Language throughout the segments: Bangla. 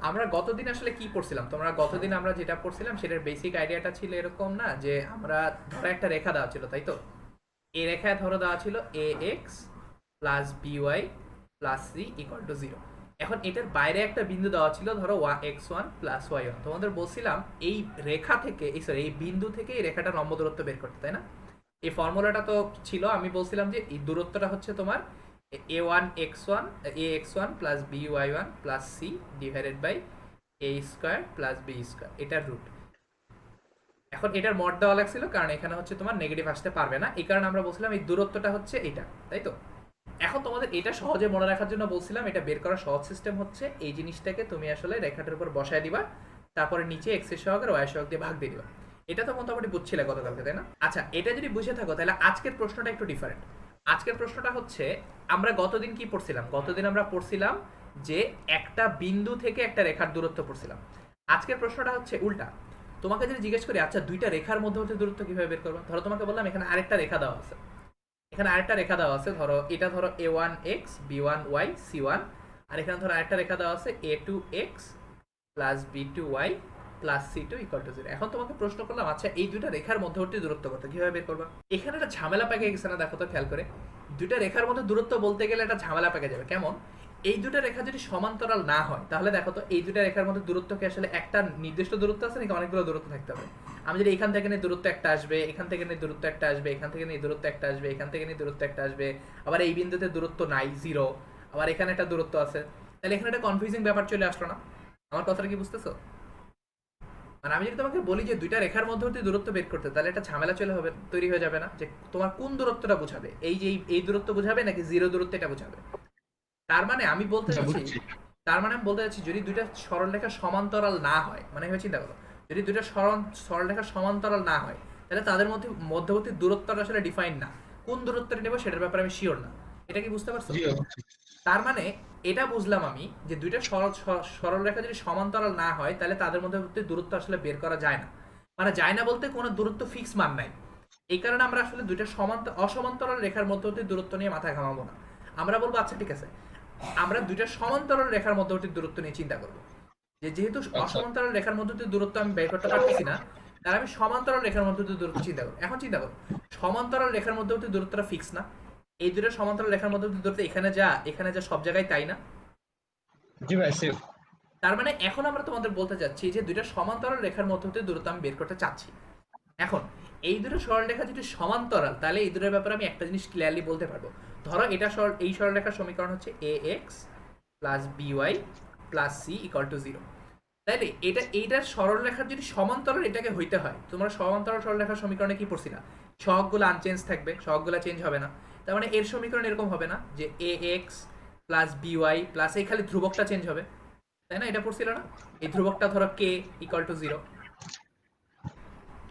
আমরা গতদিন আসলে কি পড়ছিলাম? তোমরা গতদিন আমরা যেটা পড়ছিলাম সেটার বেসিক আইডিয়াটা ছিল এরকম না যে আমরা ধরো একটা রেখা দেওয়া ছিল, তাই তো? এই রেখায় ধরো দেওয়া ছিল a x plus b y plus c equal to zero. এখন এটার বাইরে একটা বিন্দু দেওয়া ছিল ধরো x one plus y one. তোমাদের বলছিলাম এই রেখা থেকে এই বিন্দু থেকে এই রেখাটা লম্ব দূরত্ব বের করতে, তাই না? এই ফর্মুলাটা তো ছিল। আমি বলছিলাম যে এই দূরত্বটা হচ্ছে তোমার a one x one, a x one plus b y one plus c divided by a square plus b square, এটার রুট। এখন এটার মড দেওয়া লাগছিল কারণ এখানে হচ্ছে তোমার নেগেটিভ আসতে পারবে না, এই কারণে আমরা বলছিলাম এই দূরত্বটা হচ্ছে এটা, তাই তো? এখন তোমাদের এটা সহজে মনে রাখার জন্য বলছিলাম এটা বের করার সহজ সিস্টেম হচ্ছে এই জিনিসটাকে তুমি আসলে রেখাটার উপর বসায় দিবা, তারপরে নিচে এক্স এর সহগ আর ওয়াই সহগ দিয়ে ভাগ দিয়ে দিবা। এটা তো মোটামুটি বুঝছিলে গতকালকে, তাই না? আচ্ছা, এটা যদি বুঝে থাকো তাহলে আজকের প্রশ্নটা একটু ডিফারেন্ট। আজকের প্রশ্নটা হচ্ছে আমরা গতদিন কি পড়ছিলাম? গতদিন আমরা পড়ছিলাম যে একটা বিন্দু থেকে একটা রেখার দূরত্ব পড়ছিলাম। আজকের প্রশ্নটা হচ্ছে উল্টা। তোমাকে যদি জিজ্ঞেস করি আচ্ছা দুইটা রেখার মধ্যে হচ্ছে দূরত্ব কিভাবে বের করবা, ধরো তোমাকে বললাম এখানে আরেকটা রেখা দেওয়া আছে, এখানে আরেকটা রেখা দেওয়া আছে, ধরো এটা ধরো a one x b one y c one, আর এখানে ধরো আরেকটা রেখা দেওয়া আছে a two x plus b two y plus c two equal to zero. এখন তোমাকে প্রশ্ন করলাম আচ্ছা এই দুইটা রেখার মধ্যবর্তী দূরত্ব কত, কিভাবে বের করবা? এখানে একটা ঝামেলা পেকে গেছে না, দেখো তো খেয়াল করে। দুইটা রেখার মধ্যে দূরত্ব বলতে গেলে একটা ঝামেলা পেকে যাবে। কেমন? এই দুটো রেখা যদি সমান্তরাল না হয় তাহলে দেখো তো এই দুটো রেখার মধ্যে দূরত্ব কি আসলে একটা নির্দিষ্ট দূরত্ব আছে নাকি অনেকগুলো দূরত্ব থাকতে হবে? আমি যদি এখান থেকে নিয়ে দূরত্ব একটা আসবে, এখান থেকে নিয়ে দূরত্ব একটা আসবে, এখান থেকে নিয়ে দূরত্ব একটা আসবে, এখান থেকে নিয়ে দূরত্ব একটা আসবে, আবার এই বিন্দুতে দূরত্ব নাই জিরো, আবার এখানে একটা দূরত্ব আছে, তাহলে এখানে একটা কনফিউজিং ব্যাপার চলে আসলো না? আমার কথাটা কি বুঝতেছো? মানে আমি যদি তোমাকে বলি যে দুইটা রেখার মধ্যবর্তী দূরত্ব বের করতে, তাহলে একটা ঝামেলা তৈরি হয়ে যাবে না যে তোমার কোন দূরত্বটা বোঝাবে, এই যে এই দূরত্ব বোঝাবে নাকি জিরো দূরত্ব এটা বোঝাবে? তার মানে আমি বলতে চাচ্ছি, তার মানে আমি বলতে চাচ্ছি যদি দুইটা সরলরেখা সমান্তরাল না হয়, মানে ভেবে চিন্তা করো, যদি দুইটা সরলরেখা সমান্তরাল না হয় তাহলে তাদের মধ্যে মধ্যবর্তী দূরত্বটা আসলে ডিফাইন না। কোন দূরত্বটা নেবো সেটার ব্যাপারে আমি শিওর না। এটা কি বুঝতে পারছো? তার মানে এটা বুঝলাম আমি যে দুইটা সরলরেখা যদি সমান্তরাল না হয় তাহলে তাদের মধ্যে দূরত্ব আসলে বের করা যায় না। মানে যায় না বলতে কোনো দূরত্ব ফিক্স মান নাই। এই কারণে আমরা আসলে দুইটা অসমান্তরাল রেখার মধ্যবর্তী দূরত্ব নিয়ে মাথা ঘামাবো না। আমরা বলবো আচ্ছা ঠিক আছে, আমরা দুইটা সমান্তরাল রেখার মধ্যবর্তী দূরত্ব নিয়ে চিন্তা করবো। যেহেতু অসমান্তরাল রেখার মধ্যবর্তী দূরত্ব আমি বের করতে পারতেছি না, তাহলে আমি সমান্তরাল রেখার মধ্যবর্তী দূরত্ব চিন্তা করবো। এখন চিন্তা করো, সমান্তরাল রেখার মধ্যবর্তী দূরত্বটা ফিক্স না? এই দুটো সমান্তরাল রেখার মধ্যবর্তী দূরত্ব এখানে যা সব জায়গায় তাই না? জি ভাই সেফ। তার মানে এখন আমরা তোমাদের বলতে চাচ্ছি যে দুইটা সমান্তরাল রেখার মধ্যবর্তী দূরত্ব আমি বের করতে চাচ্ছি। এখন এই দুটো সরলরেখা যদি সমান্তরাল তাহলে এই দুটোর ব্যাপারে আমি একটা জিনিস ক্লিয়ারলি বলতে পারবো। ধরো এই সরলরেখার সমীকরণ হচ্ছে a x plus b y plus c equal to zero. তাইলে এইটার সরলরেখার যদি সমান্তরাল এটাকে হইতে হয়, তোমরা সমান্তরাল সরলরেখার সমীকরণে কি পড়ছি না? সহগগুলো আনচেঞ্জ থাকবে, সহগগুলো চেঞ্জ হবে না। তার মানে এর সমীকরণ এরকম হবে না যে a x plus b y plus এই খালি ধ্রুবকটা চেঞ্জ হবে, তাই না? এটা পড়ছিল না? এই ধ্রুবকটা ধরো কে ইকুয়াল টু জিরো।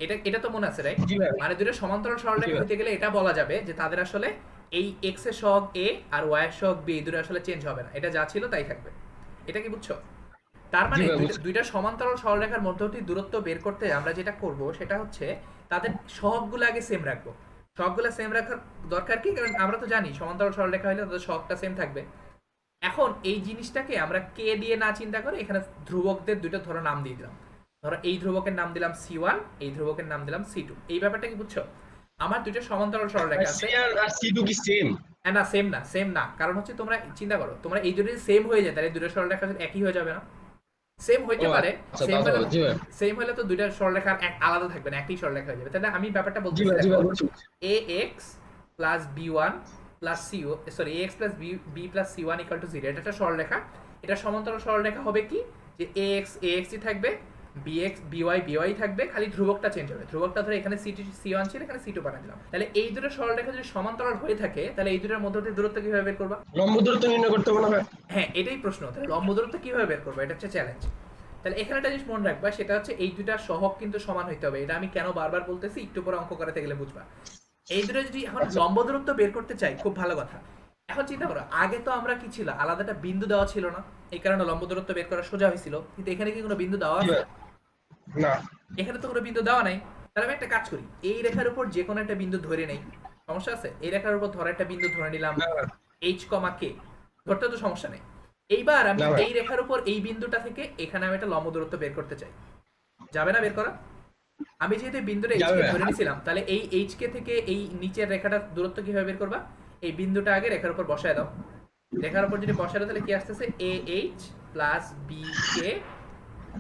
এটা এটা তো মনে আছে, রাইট? জি ভাই। মানে দুটো সমান্তরাল জি সরলরেখা ভাই। হইতে গেলে এটা বলা যাবে যে তাদের আসলে এই এক্স এর সহগ এ আর ওয়াই এর সহগ বি দুটো আসলে চেঞ্জ হবে না, এটা যা ছিল তাই থাকবে। এটা কি বুঝছো? তার জি মানে ভাই দুইটা বুঝছি। দুইটা সমান্তরাল সরলরেখার মধ্যবর্তী দূরত্ব বের করতে আমরা যেটা করব সেটা হচ্ছে তাদের সহগগুলো আগে সেম রাখবো। সহগগুলো সেম রাখার দরকার কি? কারণ আমরা তো জানি সমান্তরাল সরলরেখা হলে তাদের সহগটা সেম থাকবে। এখন এই জিনিসটাকে আমরা কে দিয়ে না চিন্তা করে এখানে ধ্রুবকদের দুটো ধরো নাম দিয়ে দিলাম। ধরো এই ধ্রুবকের নাম দিলাম সি ওয়ান, এই ধ্রুবকের নাম দিলাম সি টু। এই ব্যাপারটা কি বুঝছো? আমার দুটো সমান্তরাল ভাই সরলরেখা সি আছে। আর সি টু কি সেম? হ্যাঁ, না সেম না, সেম না, কারণ হচ্ছে তোমরা চিন্তা করো, তোমরা এই দুটো সেম হয়ে যায় তাহলে দুটো সরলরেখা একই হয়ে যাবে না? সেম ও হইতে পারে। আচ্ছা সেম তা তো হলে জি ভাই। সেম হলে তো দুইটা সরলরেখা এক আলাদা থাকবে না, একই সরলরেখা হয়ে যাবে। তাহলে আমি ব্যাপারটা জি বলতেছি ভাই জি দেখো, ভাই বুঝছি বুঝছি। A x plus b one plus c sorry a x plus b plus c one equal to zero, এটা একটা সরলরেখা। এটা সমান্তরাল সরলরেখা হবে কি যে এ এক্সই থাকবে, বি ওয়াই থাকবে, খালি ধ্রুবকটা চেঞ্জ হবে। ধ্রুবকটা ধরে এখানে সি ওয়ান ছিল, এখানে সি টু বানিয়ে দিলাম। তাহলে এই দুটো সরলরেখা যদি সমান্তরাল হয়ে থাকে তাহলে এই দুটোর মধ্যবর্তী দূরত্ব কিভাবে বের করবা? লম্ব দূরত্ব নির্ণয় করতে হবে না ভাই? হ্যাঁ, এটাই প্রশ্ন। তাহলে লম্ব দূরত্ব কিভাবে বের করবো, এটা হচ্ছে চ্যালেঞ্জ। তাহলে এখানে একটা জিনিস মনে রাখবা, সেটা হচ্ছে এই দুটার সহগ কিন্তু সমান হইতে হবে। এটা আমি কেন বারবার বলতেছি একটু পরে অঙ্ক করাতে গেলে বুঝবা। এই দুটো যদি এখন আচ্ছা। লম্ব দূরত্ব বের করতে চাই, খুব ভালো কথা। এখন চিন্তা করো, আগে তো আমরা কি ছিল, আলাদা একটা বিন্দু দেওয়া ছিল না, এই কারণে লম্ব দূরত্ব বের করা সোজা হয়েছিল। কিন্তু এখানে কি কোনো বিন্দু দেওয়া জি আছে? ভাই। না। এখানে তো কোনো বিন্দু দেওয়া নাই। তাহলে আমি একটা কাজ করি, এই রেখার উপর যে কোনো একটা বিন্দু ধরে নেই। সমস্যা আছে? এই রেখার উপর ধরে একটা বিন্দু ধরে নিলাম না ভাই। এইচ কমা কে, ধরতে তো সমস্যা নেই। এইবার আমি না ভাই। এই রেখার উপর এই বিন্দুটা থেকে এখানে আমি একটা লম্ব দূরত্ব বের করতে চাই, যাবে না বের করা? আমি যেহেতু এই বিন্দুটা এইচ যাবে কে ভাই। ধরে নিছিলাম, তাহলে এই এইচ কে থেকে এই নিচের রেখাটার দূরত্ব কিভাবে বের করবা? এই বিন্দুটা আগে রেখার উপর বসায় দাও। রেখার উপর যদি বসায় দাও তাহলে কি আসতেছে, a h plus b k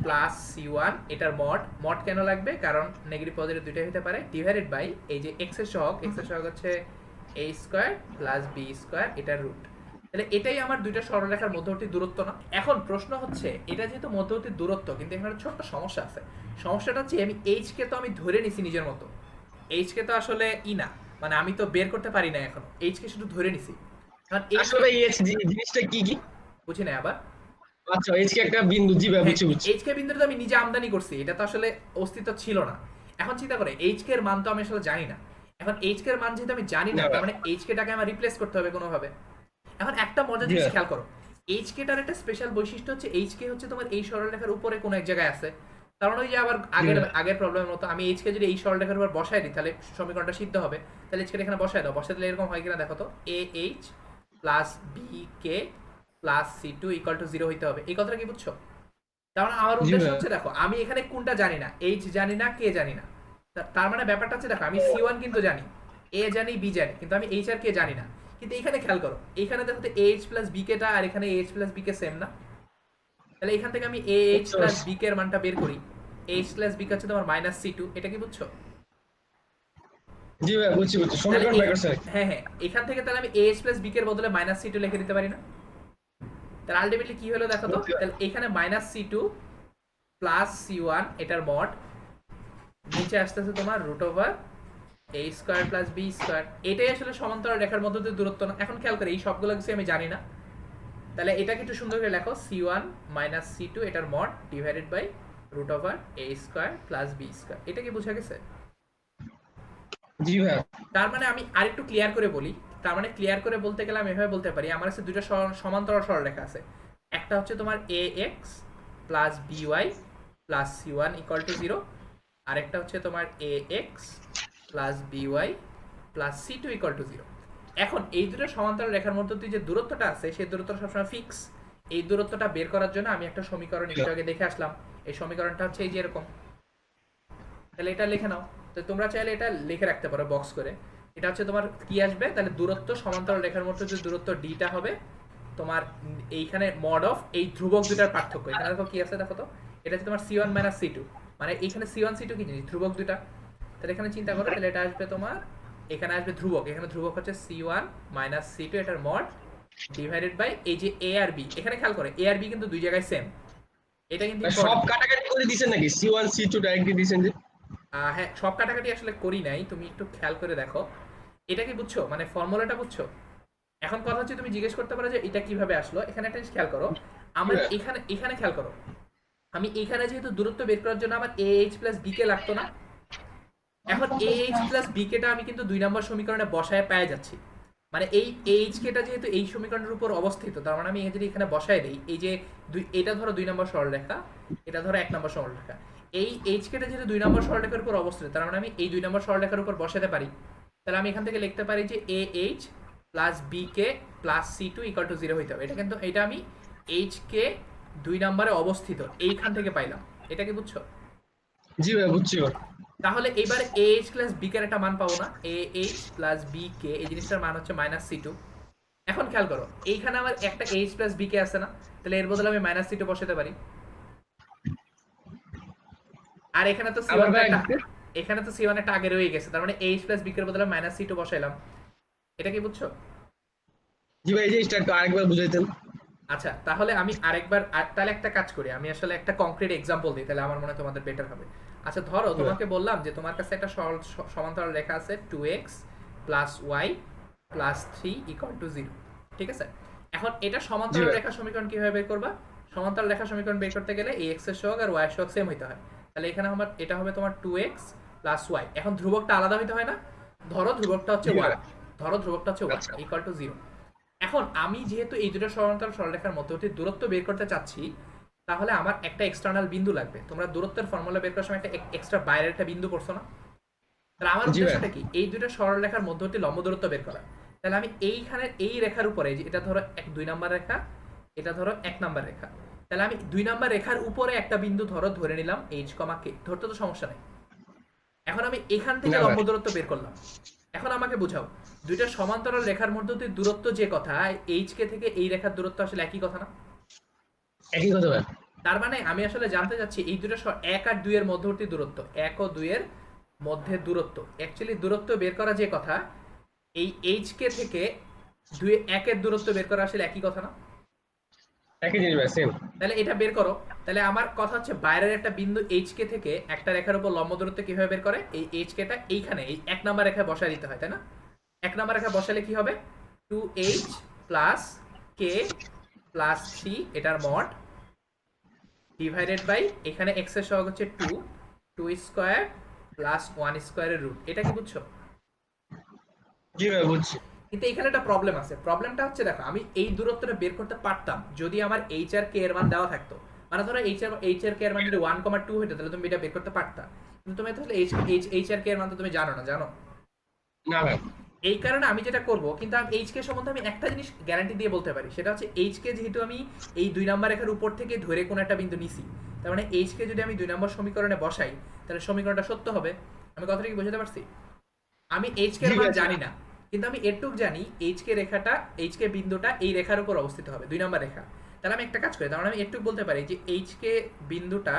plus c one, এটার মড কেন লাগবে? কারণ নেগেটিভ পজিটিভ দুইটাই হতে পারে, ডিভাইডেড বাই এই যে এক্স এর সহগ হচ্ছে এ স্কোয়ার প্লাস বি স্কোয়ার, এটার রুট। তাহলে এটাই আমার দুইটা সরলরেখার মধ্যবর্তী দূরত্ব না? এখন প্রশ্ন হচ্ছে, এটা যেহেতু মধ্যবর্তী দূরত্ব, কিন্তু এখানে একটা ছোট্ট সমস্যা আছে। সমস্যাটা হচ্ছে আমি এইচ কে তো আমি ধরে নিছি নিজের মতো, এইচ কে তো আসলে না, মানে আমি তো বের করতে পারি না এখনো, এইচ কে শুধু ধরে নিছি। কারণ এইচ আসলে ভাই এই জিনিসটা কি কি? বুঝি না আবার। আচ্ছা এইচ কি একটা বিন্দু, জি ভাই বুঝছি বুঝছি। এইচ কে বিন্দুটা তো আমি নিজে আমদানি করছি, এটা তো আসলে অস্তিত্ব ছিল না। এখন চিন্তা করে এইচ কে এর মান তো আমি আসলে জানি না। এখন এইচ কে এর মান যেহেতু আমি জানি না, না, তার মানে এইচ কে টাকে আমার রিপ্লেস করতে হবে কোনোভাবে। এখন একটা মজার জি জিনিস ভাই। খেয়াল করো, এইচ কে টার একটা স্পেশাল বৈশিষ্ট্য হচ্ছে এইচ কে হচ্ছে তোমার এই সরলরেখার উপরে কোনো এক জায়গায় আছে। তার মানে ওই যে আবার আগের জি ভাই। আগের প্রবলেমের মতো, আমি এইচ কে যদি এই সরলরেখার উপর বসায় দিই তাহলে সমীকরণটা সিদ্ধ হবে। তাহলে এইচ কে এখানে বসায় দাও, বসায় দিলে এরকম হয় কিনা দেখো তো, a h plus b k plus c two equal to zero হইতে হবে। এই কথাটা কি বুঝছো? তার মানে আমার জি উদ্দেশ্য ভাই। হচ্ছে, দেখো আমি এখানে কোনটা জানি না, এইচ জানি না, কে জানি না। তার মানে ব্যাপারটা হচ্ছে, দেখো আমি সি ওয়ান কিন্তু জানি, এ জানি, বি জানি, কিন্তু আমি এইচ আর কে জানি না। কিন্তু এখানে খেয়াল করো, এখানে দেখো তো এইচ প্লাস বি কেটা আর এখানে এইচ প্লাস বি কে সেম না? তাহলে এখান থেকে আমি এ এইচ বুঝতে প্লাস পারছি। বি কে এর মানটা বের করি, এইচ প্লাস বি কে হচ্ছে তোমার মাইনাস সি টু, এটা কি বুঝছো? জি ভাই বুঝছি বুঝছি, তাহলে সমীকরণ বের করছে। হ্যাঁ হ্যাঁ, এখান থেকে তাহলে আমি এইচ প্লাস বি কে এর বদলে মাইনাস সি টু লিখে দিতে পারি না? তাহলে আলটিমেটলি কি হলো দেখো তো, বুঝতে পারছি। তাহলে এখানে minus c two plus c one, এটার মড নিচে আসতেছে তোমার root over a square plus b square. এটাই আসলে সমান্তরাল রেখার মধ্যে দিয়ে দূরত্ব না? এখন খেয়াল করে এই সবগুলো কিছু আমি জানি না, তাহলে এটাকে একটু সুন্দর করে লেখো, c one minus c two, এটার mod divided by root over a square plus b square. এটা কি বোঝা গেছে? জি ভাই। তার মানে আমি আরেকটু ক্লিয়ার করে বলি, তার মানে ক্লিয়ার করে বলতে গেলে আমি এভাবে বলতে পারি, আমার কাছে দুটো সমান্তরাল সরলরেখা আছে। একটা হচ্ছে তোমার a x plus b y plus c one equal to zero, আরেকটা হচ্ছে তোমার a x plus b y plus c two equal to zero. এখন এই দুটো সমান্তরাল রেখার মধ্যে দিয়ে যে দূরত্বটা আছে, সেই দূরত্বটা সবসময় ফিক্স। এই দূরত্বটা বের করার জন্য আমি একটা সমীকরণ একটু আগে দেখে আসলাম। এই সমীকরণটা হচ্ছে এই যে এরকম। তাহলে এটা লিখে নাও। তো তোমরা চাইলে এটা লিখে রাখতে পারো বক্স করে। এটা হচ্ছে তোমার কি আসবে, তাহলে দূরত্ব সমান্তরাল রেখার মধ্যে যে দূরত্ব ডিটা হবে তোমার, এইখানে মড অফ এই ধ্রুবক দুটার পার্থক্য। এখানে দেখো কি আছে, দেখো তো, এটা হচ্ছে তোমার c one minus c two, মানে এইখানে সি ওয়ান সি টু কি জিনিস, ধ্রুবক দুটা। তাহলে এখানে চিন্তা করো, তাহলে এটা আসবে তোমার, এখানে আসবে ধ্রুবক, এখানে ধ্রুবক হচ্ছে c one minus c two, এটার মড ডিভাইডেড বাই এই যে এ আর বি। এখানে খেয়াল করে এ আর বি কিন্তু দুই জায়গায় সেম, এটা কিন্তু ভাই, সব ইম্পর্টেন্ট। কাটাকাটি করে দিছেন নাকি? C1 C2 ডাইরেক্টলি দিছেন যে? হ্যাঁ, সব কাটাকাটি আসলে করি নাই, তুমি একটু খেয়াল করে দেখো। এটা কি বুঝছো, মানে ফর্মুলাটা বুঝছো? এখন কথা হচ্ছে, তুমি জিজ্ঞেস করতে পারো যে এটা কিভাবে আসলো। এখানে একটা জিনিস খেয়াল করো, আমার হ্যাঁ। এখানে এখানে খেয়াল করো, আমি এখানে যেহেতু দূরত্ব বের করার জন্য আমার এ এইচ প্লাস বি কে লাগতো না, এখন এ এইচ প্লাস বি কেটা আমি কিন্তু 2 নম্বর সমীকরণে বসায় পেয়ে যাচ্ছি। মানে এই এইচ কেটা যেহেতু এই সমীকরণের উপর অবস্থিত, তার মানে আমি যদি এখানে বসায় দিই, এই যে এটা ধরো 2 নম্বর সরলরেখা, এটা ধরো 1 নম্বর সরলরেখা, এই এইচ কেটা যেহেতু 2 নম্বর সরলরেখার উপর অবস্থিত, তার মানে আমি এই 2 নম্বর সরলরেখার উপর বসাতে পারি। তাহলে আমি এখান থেকে লিখতে পারি যে a h plus b k plus c two equal to zero হইতে হবে। এটা কিন্তু, এটা আমি এইচ কে 2 নম্বরে অবস্থিত এইখান থেকে পাইলাম। এটা কি বুঝছো? জি ভাই বুঝছি ভাই। তাহলে এবার এ এইচ প্লাস বি কে একটা মান পাবো না, এ এইচ প্লাস বি কে, এই জিনিসটার মান হচ্ছে মাইনাস সি টু। এখন খেয়াল করো, এইখানে আমার একটা এইচ প্লাস বি কে আছে না, তাহলে এর বদলে আমি মাইনাস সি টু বসাতে পারি। আর এখানে তো সি আবার ওয়ান ভাই একটা, এখানে তো সি ওয়ান একটা আগে রয়ে গেছে, তার মানে এইচ প্লাস বি কে এর বদলে মাইনাস সি টু বসাইলাম। এটা কি বুঝছো? জি ভাই এই জিনিসটা একটু আরেকবার বুঝাইতেন। আচ্ছা, তাহলে আমি আরেকবার তাহলে একটা কাজ করি, আমি আসলে একটা কংক্রিট এক্সাম্পল দিই, তাহলে আমার মনে হয় তোমাদের বেটার হবে। আচ্ছা ধরো, জি ভাই। তোমাকে বললাম যে তোমার কাছে একটা সমান্তরাল রেখা আছে 2x plus y plus three equal to zero, ঠিক আছে? এখন এটা জি সমান্তরাল ভাই। রেখা সমীকরণ কিভাবে বের করবা? সমান্তরাল রেখা সমীকরণ বের করতে গেলে এই x এর সহগ আর y এর সহগ সেম হইতে হয়। তাহলে এখানে আমার এটা হবে তোমার 2x প্লাস ওয়াই। এখন ধ্রুবকটা আলাদা হইতে হয় না? ধরো ধ্রুবকটা হচ্ছে জি ভাই। 1, ধরো ধ্রুবকটা হচ্ছে 1 আচ্ছা। Equal to zero. এখন আমি যেহেতু এই দুটো সমান্তরাল সরলরেখার মধ্যবর্তী দূরত্ব বের করতে চাচ্ছি, তাহলে আমার একটা এক্সটার্নাল বিন্দু লাগবে। তোমরা দূরত্বের ফর্মুলা বের করার সময় একটা এক্সট্রা বাইরের একটা বিন্দু পড়ছো না? তাহলে আমার জি ভাই। উদ্দেশ্যটা কি, এই দুটো সরলরেখার মধ্যবর্তী লম্ব দূরত্ব বের করা। তাহলে আমি এইখানে এই রেখার উপরে, যে এটা ধরো 2 নম্বর রেখা, এটা ধরো 1 নাম্বার রেখা, তাহলে আমি 2 নাম্বার রেখার উপরে একটা বিন্দু ধরে নিলাম এইচ কমা কে, ধরতে তো সমস্যা নেই। এখন আমি এখান থেকে না ভাই, লম্ব দূরত্ব বের করলাম। এখন আমাকে বোঝাও, দুইটা সমান্তরাল রেখার মধ্যে দিয়ে দূরত্ব যে কথা, এইচ কে থেকে এই রেখার দূরত্ব আসলে একই কথা না? একই কথা ভাই। তার মানে আমি আসলে জানতে চাচ্ছি এই দুটো 1 আর 2 এর মধ্যবর্তী দূরত্ব, 1 ও 2 এর মধ্যে দূরত্ব, অ্যাকচুয়ালি দূরত্ব বের করা যে কথা, এই এইচ কে থেকে 1 এর দূরত্ব বের করা আসলে একই কথা না? একই জিনিস ভাই, সেম। তাহলে এটা বের করো। তাহলে আমার কথা হচ্ছে বাইরের একটা বিন্দু এইচ কে থেকে একটা রেখার উপর লম্ব দূরত্ব কিভাবে বের করে, এই এইচ কেটা এইখানে এই 1 নাম্বার রেখায় বসায় দিতে হয়, তাই না? 1 নাম্বার রেখায় বসালে কি হবে, 2h প্লাস কে প্লাস 3 এটার মড ডিভাইডেড বাই এখানে এক্স এর সহগ হচ্ছে 2 স্কয়ার প্লাস 1 স্কয়ারের রুট। এটা কি বুঝছো? জি ভাই বুঝছি। কিন্তু এখানে একটা প্রবলেম আছে। প্রবলেমটা হচ্ছে, দেখো আমি এই দূরত্বটা বের করতে পারতাম যদি আমার এইচ আর কে এর মান দেওয়া থাকতো। মানে ধরো এইচ আর কে এর মান যদি 1,2 হতো তাহলে তুমি এটা বের করতে পারতা। কিন্তু তুমি তাহলে এইচ আর কে এর মান তো তুমি জানো না, জানো? না ভাই। এই কারণে আমি যেটা করব, কিন্তু আমি এইচ কে সম্বন্ধে আমি একটা জিনিস গ্যারান্টি দিয়ে বলতে পারি, সেটা হচ্ছে এইচ কে যেহেতু আমি এই 2 নাম্বার রেখার উপর থেকে ধরে কোনো একটা বিন্দু নিছি, তার মানে এইচ কে যদি আমি 2 নম্বর সমীকরণে বসাই তাহলে সমীকরণটা সত্য হবে। আমি কথাটা কি বোঝাতে পারছি? আমি এইচ কে এর জি মান ভাই। জানি না, কিন্তু আমি এটুক জানি এইচ কে রেখাটা, এইচ কে বিন্দুটা এই রেখার উপর অবস্থিত হবে, 2 নাম্বার রেখা। তাহলে আমি একটা কাজ করি, তার মানে আমি এটুক বলতে পারি যে এইচ কে বিন্দুটা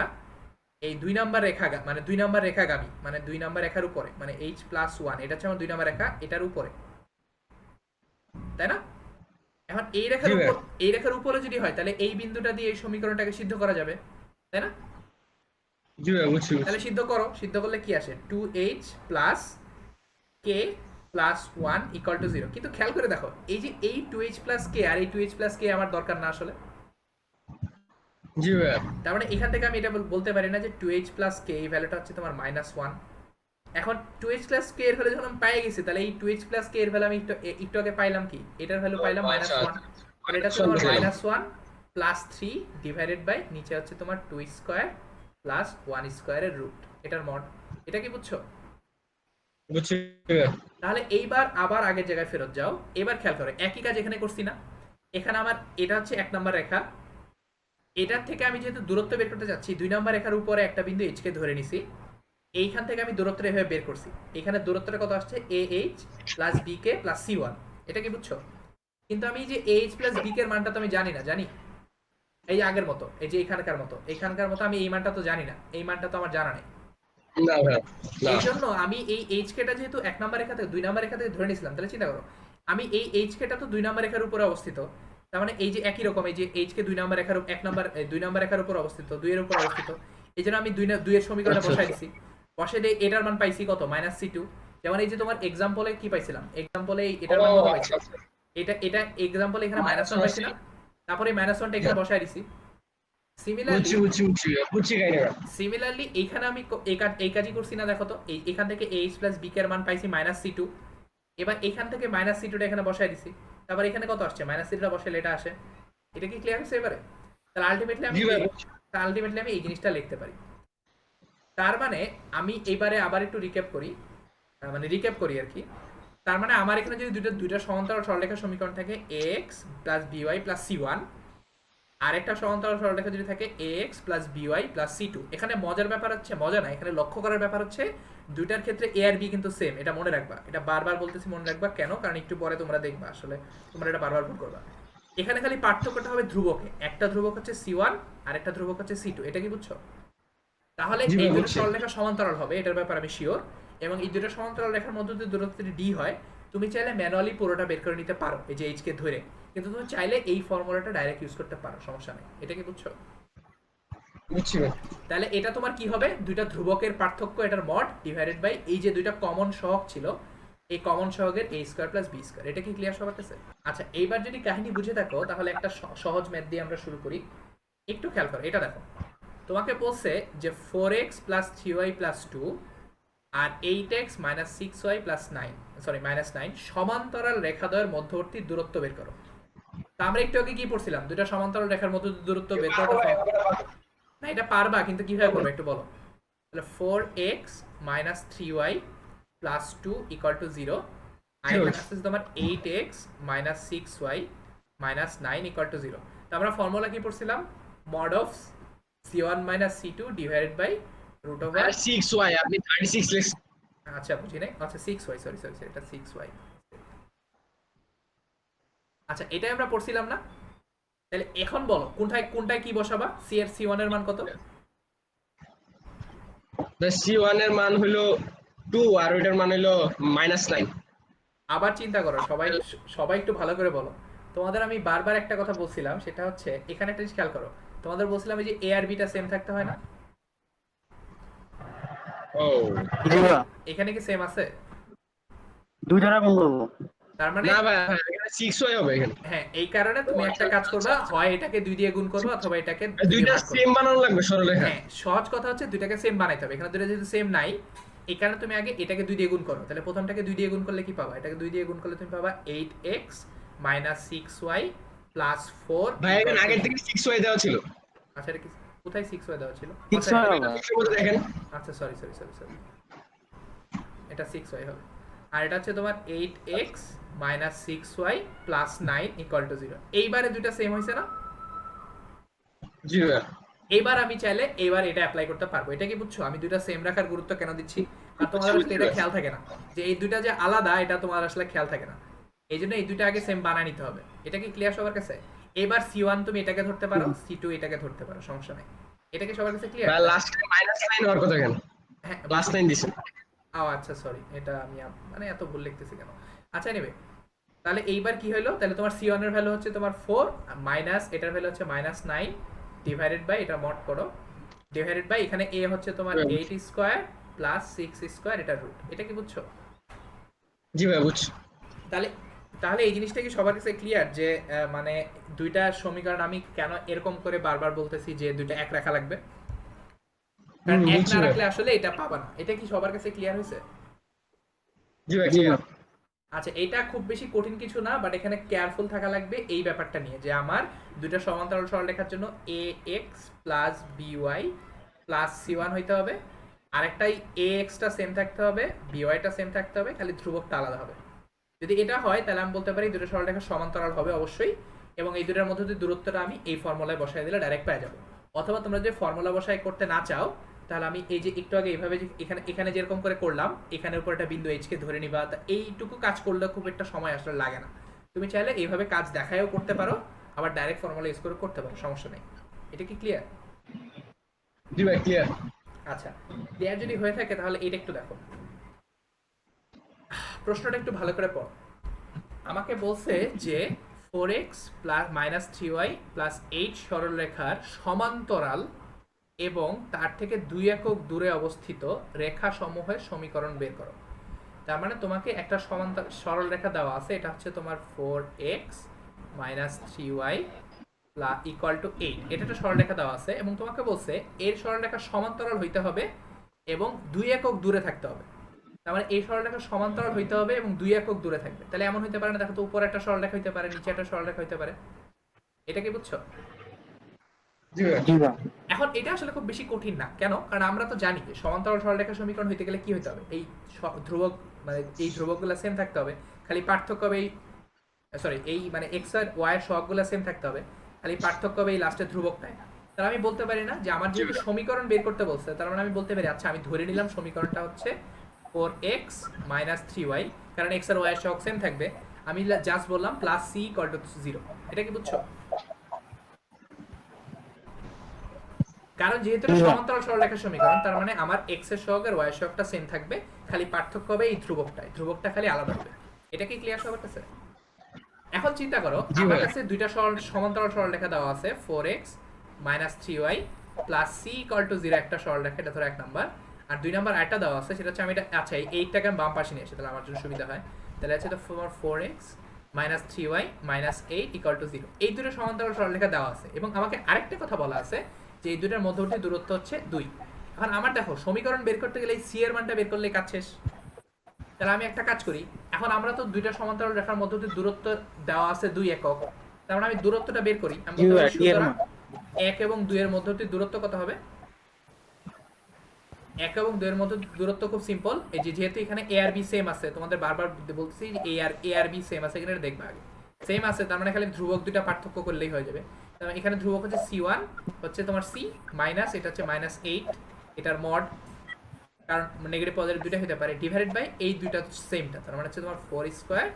এই 2 নাম্বার রেখা, মানে 2 নাম্বার রেখাগামী, মানে 2 নাম্বার রেখার উপরে, মানে এইচ প্লাস 1 এটা হচ্ছে আমার 2 নাম্বার রেখা, এটার উপরে, তাই না? এখন এই রেখার জি ভাই। উপর, এই রেখার উপরে যদি হয় তাহলে এই বিন্দুটা দিয়ে এই সমীকরণটাকে সিদ্ধ করা যাবে, তাই না? জি ভাই বুঝছি বুঝছি। তাহলে সিদ্ধ করো, সিদ্ধ করলে কি আসে, 2h plus k plus 1 equal to 0। কিন্তু খেয়াল করে দেখো, এই যে এই 2h প্লাস কে আর এই 2h প্লাস কে আমার দরকার না আসলে। জি ভাই। তার মানে এখান থেকে আমি এটা বলতে পারি না যে 2h প্লাস কে এই ভ্যালুটা হচ্ছে তোমার -1। এখন 2h প্লাস কে এর ভ্যালু যখন আমি পেয়ে গেছি, তাহলে এই 2h প্লাস কে এর ভ্যালু আমি একটু আগে পাইলাম কি, এটার ভ্যালু পাইলাম আচ্ছা -1। আচ্ছা। তাহলে এটা হচ্ছে তোমার -1 প্লাস 3 ডিভাইডেড বাই নিচে হচ্ছে তোমার 2 স্কয়ার প্লাস 1 স্কয়ারের রুট, এটার মড। এটা কি বুঝছো? বুঝছি ভাই। তাহলে এইবার আবার আগের জায়গায় ফেরত যাও। এবার খেয়াল করো, একই কাজ এখানে করছি না? এখানে আমার এটা হচ্ছে 1 নাম্বার রেখা, এটার থেকে আমি যেহেতু দূরত্ব বের করতে যাচ্ছি, 2 নাম্বার রেখার উপরে একটা বিন্দু এইচ কে ধরে নিছি, এইখান থেকে আমি দূরত্বটা এভাবে বের করছি। এখানে দূরত্বটা কত আসছে, a h plus b k plus c one. এটা কি বুঝছো? কিন্তু আমি যে এইচ প্লাস বি কে এর মানটা তো আমি জানি না, জানি? এই যে আগের মতো, এই যে এখানকার মতো আমি এই মানটা তো জানি না, এই মানটা তো আমার জানা নেই। না ভাই। না। এই জন্য আমি এই এইচ কেটা যেহেতু 1 নাম্বার রেখা থেকে 2 নাম্বার রেখা থেকে ধরে নিয়েছিলাম, তাহলে চিন্তা করো, আমি এই এইচ কেটা তো 2 নাম্বার রেখার উপরে অবস্থিত, তার মানে এই যে একই রকম, এই যে এইচ কে 2 নাম্বার রেখার 2 নাম্বার রেখার উপর অবস্থিত, 2 এর উপর অবস্থিত। এই জন্য আমি 2 এর সমীকরণে আচ্ছা বসাই আচ্ছা। দিছি। বসে দিয়ে এটার মান পাইছি কত, -c2। যেমন এই যে তোমার এক্সাম্পলে কি পাইছিলাম, এক্সাম্পলে এটার ও মান কত আচ্ছা পাইছি, আচ্ছা। এটা এক্সাম্পলে এখানে -1 পাইছি না? তারপরে -1টা এখানে বসাই দিছি। সিমিলারলি বুঝছি বুঝছি বুঝছি ভাই, বুঝছি কাহিনী ভাই। সিমিলারলি এইখানে আমি এই কাজই করছি না, দেখো তো, এখান থেকে এইচ প্লাস বি এর মান পাইছি -c2। এবার এখান থেকে -c2টা এখানে বসাই দিছি। তারপর এখানে কত আসছে, -c2টা বসাইলে এটা আসে। এটা কি ক্লিয়ার হচ্ছে এবারে? তাহলে জি ভাই বুঝছি। আলটিমেটলি আমি এই জিনিসটা লিখতে পারি। তার মানে আমি এবারে আবার একটু রিক্যাপ করি, মানে রিক্যাপ করি আর কি। তার মানে আমার এখানে যদি দুইটা সমান্তরাল সরলরেখার সমীকরণ থাকে, ax plus by plus c1, আরেকটা সমান্তরাল সরলরেখা যদি থাকে ax plus by plus c2। এখানে মজার ব্যাপার হচ্ছে, মজা না, এখানে লক্ষ্য করার ব্যাপার হচ্ছে দুইটার ক্ষেত্রে a আর b কিন্তু সেম। এটা মনে রাখবা, এটা বারবার বলতেছি, মনে রাখবা কেন, কারণ একটু পরে তোমরা দেখবা আসলে তোমরা এটা বারবার ভুল করবা। এখানে খালি পার্থক্যটা হবে ধ্রুবকে, একটা ধ্রুবক হচ্ছে c1 আর একটা ধ্রুবক হচ্ছে c2। এটা কি বুঝছো? তাহলে জি এই ভাই দুটো বুঝছি। সরলরেখা সমান্তরাল হবে, এটার ব্যাপার আমি শিওর। এবং এই দুটো সমান্তরাল রেখার মধ্যে যদি দূরত্ব d হয়, তুমি চাইলে ম্যানুয়ালি পুরোটা বের করে নিতে পারো এই যে এইচ কে ধরে, কিন্তু তুমি চাইলে এই ফর্মুলাটা ডাইরেক্ট ইউজ করতে পারো, সমস্যা নেই। এটা কি বুঝছো? বুঝছি ভাই। তাহলে এটা তোমার কি হবে, দুইটা ধ্রুবকের পার্থক্য, এটার মড ডিভাইডেড বাই এই যে দুইটা কমন সহগ ছিল, এই কমন সহগের a square plus b square. এটা কি ক্লিয়ার সবার কাছে? আচ্ছা, এইবার যদি কাহিনী বুঝে থাকো তাহলে একটা সহজ ম্যাথ দিয়ে আমরা শুরু করি। একটু খেয়াল করো, এটা দেখো, তোমাকে বলছে যে 4x প্লাস 3y প্লাস 2 আর 8x minus 6y plus 9, sorry -9 সমান্তরাল রেখাদ্বয়ের মধ্যবর্তী দূরত্ব বের করো। তা আমরা একটু আগে কি পড়ছিলাম, দুইটা সমান্তরাল রেখার মধ্যে দূরত্ব বের করাটা না, এটা পারবা, কিন্তু কিভাবে করবে একটু বলো। তাহলে 4x minus 3y plus 2 equal to 0, আর এখানে আসছে তোমার 8x minus 6y minus 9 equal to 0। তো আমরা ফর্মুলা কি পড়ছিলাম, mod of c1 minus c2 divided by root over, আর 6y আপনি 36 লিখছেন। আচ্ছা বুঝি নাই, আচ্ছা 6y, সরি সরি সরি, এটা 6y। আচ্ছা এটাই আমরা পড়ছিলাম না? তাহলে এখন বলো কোনটায় কোনটায় কি বসাবা, সি এর c1 এর মান কত? তো c1 এর মান হলো 2 আর ওইটার মান হলো -9। আবার চিন্তা করো, সবাই সবাই একটু ভালো করে বলো। তোমাদের আমি বারবার একটা কথা বলছিলাম, সেটা হচ্ছে এখানে একটা জিনিস খেয়াল করো। তোমাদের বলছিলাম এই যে এ আর বিটা সেম থাকতে হয় না, ও জি ভাইয়া, এখানে কি সেম আছে? দুইটা না কোন করবো? তার মানে না ভাই, এখানে 6y হবে এখানে। হ্যাঁ, এই কারণে তুমি একটা কাজ করবা, হয় এটাকে 2 দিয়ে গুণ করবে অথবা এটাকে 2 দিয়ে দুইটা ভাগ করবে। সেম বানানো লাগবে সরলরেখা। হ্যাঁ, সহজ কথা হচ্ছে দুইটাকে সেম বানাইতে হবে। এখানে দুইটা যেহেতু সেম নাই, এই কারণে তুমি আগে এটাকে 2 দিয়ে গুণ করো। তাহলে প্রথমটাকে 2 দিয়ে গুণ করলে কি পাবা? এটাকে 2 দিয়ে গুণ করলে তুমি পাবা 8x 6y 4। ভাই এখানে আগের থেকে 6y দেওয়া ছিল। আচ্ছা এটা কি কোথায় 6y দেওয়া ছিল? 6y হবে। এর মধ্যে দেখেন আচ্ছা সরি সরি সরি সরি, এটা 6y হবে। আর এটা হচ্ছে তোমার 8x 6y 9 = 0। এইবারে দুইটা সেম হয়েছে না? জি ভাই। এইবার আমি চাইলে এইবার এটা অ্যাপ্লাই করতে পারবো। এটা কি বুঝছো আমি দুইটা সেম রাখার গুরুত্ব কেন দিচ্ছি? আর তোমার আসলে এটা খেয়াল থাকে না যে এই দুইটা যে আলাদা, এটা তোমার আসলে খেয়াল থাকে না। এই জন্য এই দুইটা আগে সেম বানায় নিতে হবে। এটা কি ক্লিয়ার সবার কাছে? এবার c1 তুমি এটাকে ধরতে পারো, c2 এটাকে ধরতে পারো, সমস্যা নাই। এটা কি সবার কাছে ক্লিয়ার? ভাই লাস্ট -9 হওয়ার কথা কেন? হ্যাঁ, +9 দিছেন। ও আচ্ছা সরি, এটা আমি মানে এত ভুল লিখতেছি কেন। আচ্ছা নেবে, তাহলে এইবার কি হলো, তাহলে তোমার c1 এর ভ্যালু হচ্ছে তোমার 4 মাইনাস এটার ভ্যালু হচ্ছে -9 ডিভাইডেড বাই, এটা মড করো, ডিভাইডেড বাই এখানে a হচ্ছে তোমার 8 স্কয়ার প্লাস 6 স্কয়ার, এটা রুট। এটা কি বুঝছো? জি ভাই বুঝছি। তাহলে তাহলে এই জিনিসটা কি সবার কাছে ক্লিয়ার যে মানে দুইটা সমীকরণ আমি কেন এরকম করে বারবার বলতেছি যে দুইটা এক রাখা লাগবে? কারণ এক বুঝছি না ভাই। রাখলে আসলে এটা পাবা না। এটা কি সবার কাছে ক্লিয়ার হয়েছে? জি ভাই জি clear। ভাই। আচ্ছা এটা খুব বেশি কঠিন কিছু না, বাট এখানে কেয়ারফুল থাকা লাগবে এই ব্যাপারটা নিয়ে যে আমার দুইটা সমান্তরাল সরলরেখার জন্য ax plus by plus c1 হইতে হবে, আরেকটাই ax টা সেম থাকতে হবে, by টা সেম থাকতে হবে, খালি ধ্রুবকটা আলাদা হবে। যদি এটা হয় তাহলে আমি বলতে পারি দুটো সরলরেখা সমান্তরাল হবে অবশ্যই, এবং এই দুটোর মধ্যে যদি দূরত্বটা আমি এই ফর্মুলায় বসাই দিলে ডাইরেক্ট পেয়ে যাবো। অথবা তোমরা যদি ফর্মুলা বসাই করতে না চাও, তাহলে আমি এই যে একটু আগে এইভাবে যে এখানে এখানে যেরকম করে করলাম, এখানের উপর একটা বিন্দু h কে ধরে নিবা, তা এইটুকু কাজ করলে খুব একটা সময় আসলে লাগে না। তুমি চাইলে এইভাবে কাজ দেখায়ও করতে পারো, আবার ডাইরেক্ট ফর্মুলা ইউজ করে করতে পারো, সমস্যা নেই। এটা কি ক্লিয়ার? জি ভাই ক্লিয়ার। আচ্ছা, ক্লিয়ার যদি হয়ে থাকে তাহলে এটা একটু দেখো, প্রশ্নটা একটু ভালো করে পড়। আমাকে বলছে যে 4x প্লাস -3y প্লাস 8 সরলরেখার সমান্তরাল এবং তার থেকে 2 একক দূরে অবস্থিত রেখা সমূহের সমীকরণ বের করো। তার মানে তোমাকে একটা সমান্তরাল সরলরেখা দেওয়া আছে, এটা হচ্ছে তোমার 4x -3y = 8। এটা একটা সরলরেখা দেওয়া আছে এবং তোমাকে বলছে এর সরলরেখা সমান্তরাল হইতে হবে এবং 2 একক দূরে থাকতে হবে। তার মানে এই সরলরেখা সমান্তরাল হইতে হবে এবং 2 একক দূরে থাকবে। তাহলে এমন হইতে পারে না, দেখো তো উপরে একটা সরলরেখা হইতে পারে, নিচে একটা সরলরেখা হইতে পারে। এটা কি বুঝছো? জি ভাই। জি ভাই। এখন এটা আসলে খুব বেশি কঠিন না, কেন? কারণ আমরা তো জানি যে সমান্তরাল সরলরেখা সমীকরণ হইতে গেলে কি হইতে হবে, এই ধ্রুবক মানে এই ধ্রুবকগুলো সেম থাকতে হবে, খালি পার্থক্য হবে এই সরি এই মানে x আর y এর সহগগুলো সেম থাকতে হবে, খালি পার্থক্য হবে এই লাস্টের ধ্রুবকটায়। তাহলে আমি বলতে পারি না যে আমার যেহেতু সমীকরণ বের করতে বলছে, তার মানে আমি বলতে পারি আচ্ছা আমি ধরে নিলাম সমীকরণটা হচ্ছে 4x - 3y, কারণ x আর y এর সহগ সেম থাকবে। আমি জাস্ট বললাম প্লাস c = 0। এটা কি বুঝছো? কারণ যেহেতু এটা সমান্তরাল সরলরেখার সমীকরণ, তার মানে আমার x এর সহগ আর y এর সহগটা সেম থাকবে, খালি পার্থক্য হবে এই ধ্রুবকটায়, ধ্রুবকটা খালি আলাদা হবে। এটা কি ক্লিয়ার সবার কাছে? এখন চিন্তা করো, জি আমার ভাই। কাছে দুইটা সমান্তরাল সরলরেখা দেওয়া আছে, 4x - 3y প্লাস c = 0 একটা সরলরেখা, এটা ধরো 1 নাম্বার। আর 2 নাম্বার আরেকটা দেওয়া আছে, সেটা হচ্ছে আমি এটা আচ্ছা এই 8টাকে আমি বাম পাশে নিয়ে এসে, তাহলে আমার জন্য সুবিধা হয়। তাহলে হচ্ছে তো 4x - 3y - 8 = 0। এই দুটো সমান্তরাল সরলরেখা দেওয়া আছে এবং আমাকে আরেকটা কথা বলা আছে যে এই দুটোর মধ্যবর্তী দূরত্ব হচ্ছে 2। এখন আমার দেখো সমীকরণ বের করতে গেলে এই c এর মানটা বের করলে কাজ শেষ। তাহলে আমি একটা কাজ করি, এখন আমরা তো দুইটা সমান্তরাল রেখার মধ্যবর্তী দূরত্ব দেওয়া আছে 2 একক, তার মানে আমি দূরত্বটা বের করি। আমি জি বলতে ভাই, পারি clear সুতরাং না। 1 এবং 2 এর মধ্যবর্তী দূরত্ব কত হবে? 1 এবং 2 এর মধ্যে দূরত্ব খুব সিম্পল, এই যে যেহেতু এখানে a আর b সেম আছে, তোমাদের বারবার বলতেছি যে a আর b সেম আছে, এখানে দেখবা আগে সেম আছে, তার মানে খালি ধ্রুবক দুইটা পার্থক্য করলেই হয়ে যাবে। এখানে ধ্রুবক হচ্ছে c1 হচ্ছে তোমার c মাইনাস এটা হচ্ছে -8 এটার মড, কারণ নেগেটিভ পজিটিভ দুইটা হতে পারে, ডিভাইডেড বাই এই দুইটা সেমটা, তার মানে হচ্ছে তোমার 4 স্কয়ার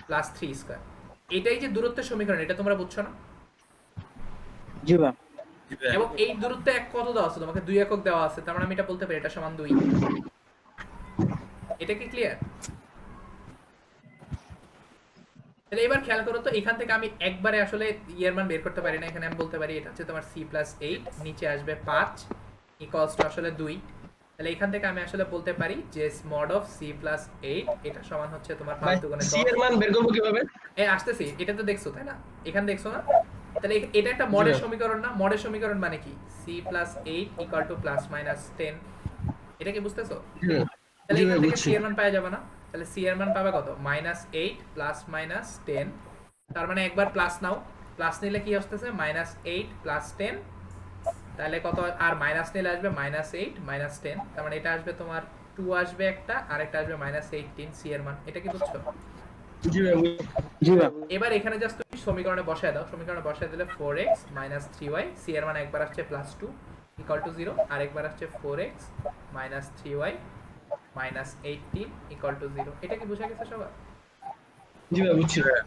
প্লাস 3 স্কয়ার। এটাই যে দূরত্বের সমীকরণ, এটা তোমরা বুঝছো না? জি ভাই। এবং এই দূরত্বে এক কত দেওয়া আছে তোমাকে, 2 একক দেওয়া আছে, তার মানে আমি এটা বলতে পারি এটা সমান 2। এটা কি ক্লিয়ার? তাহলে এবার খেয়াল করো তো, এখান থেকে আমি একবারে আসলে ইয়ের মান বের করতে পারি না, এখানে আমি বলতে পারি এটা হচ্ছে তোমার c+8, নিচে আসবে 5 ইকুয়ালস টু আসলে 2। তাহলে এখান থেকে আমি আসলে বলতে পারি যে mod of c+8 এটা সমান হচ্ছে তোমার 5 দুগুণে সি এর মান বের করবো কিভাবে? আসতেছি, এটা তো দেখছো তাই না, এখানে দেখছো না? তাহলে এটা একটা মডেল সমীকরণ না? মডেল সমীকরণ মানে কি c+8 ইকুয়াল টু +-10, এটা কি বুঝতেছো? হুম, তাহলে জি এখান ভাই, থেকে বুঝছি। c এর মান পাওয়া যাবে না? তাহলে c এর মান পাবে কত? -8 +-10, তার মানে একবার প্লাস নাও, প্লাস নিলে কি আসতেছে -8 +10, তাহলে কত? আর মাইনাস নিলে আসবে -8 -10, তার মানে এটা আসবে তোমার 2 আসবে একটা, আর একটা আসবে -18 c এর মান। এটা কি বুঝছো? জি ভাই, জি ভাই। এবার এখানে জাস্ট তুমি সমীকরণে বসায় দাও, সমীকরণে বসায় দিলে 4x - 3y, c এর মান একবার আসছে +2 ইকুয়াল টু 0, আর একবার আসছে 4x - 3y -18 ইকুয়াল টু 0। এটা কি বুঝা গেছে সবার? জি ভাই, বুঝছি ভাই।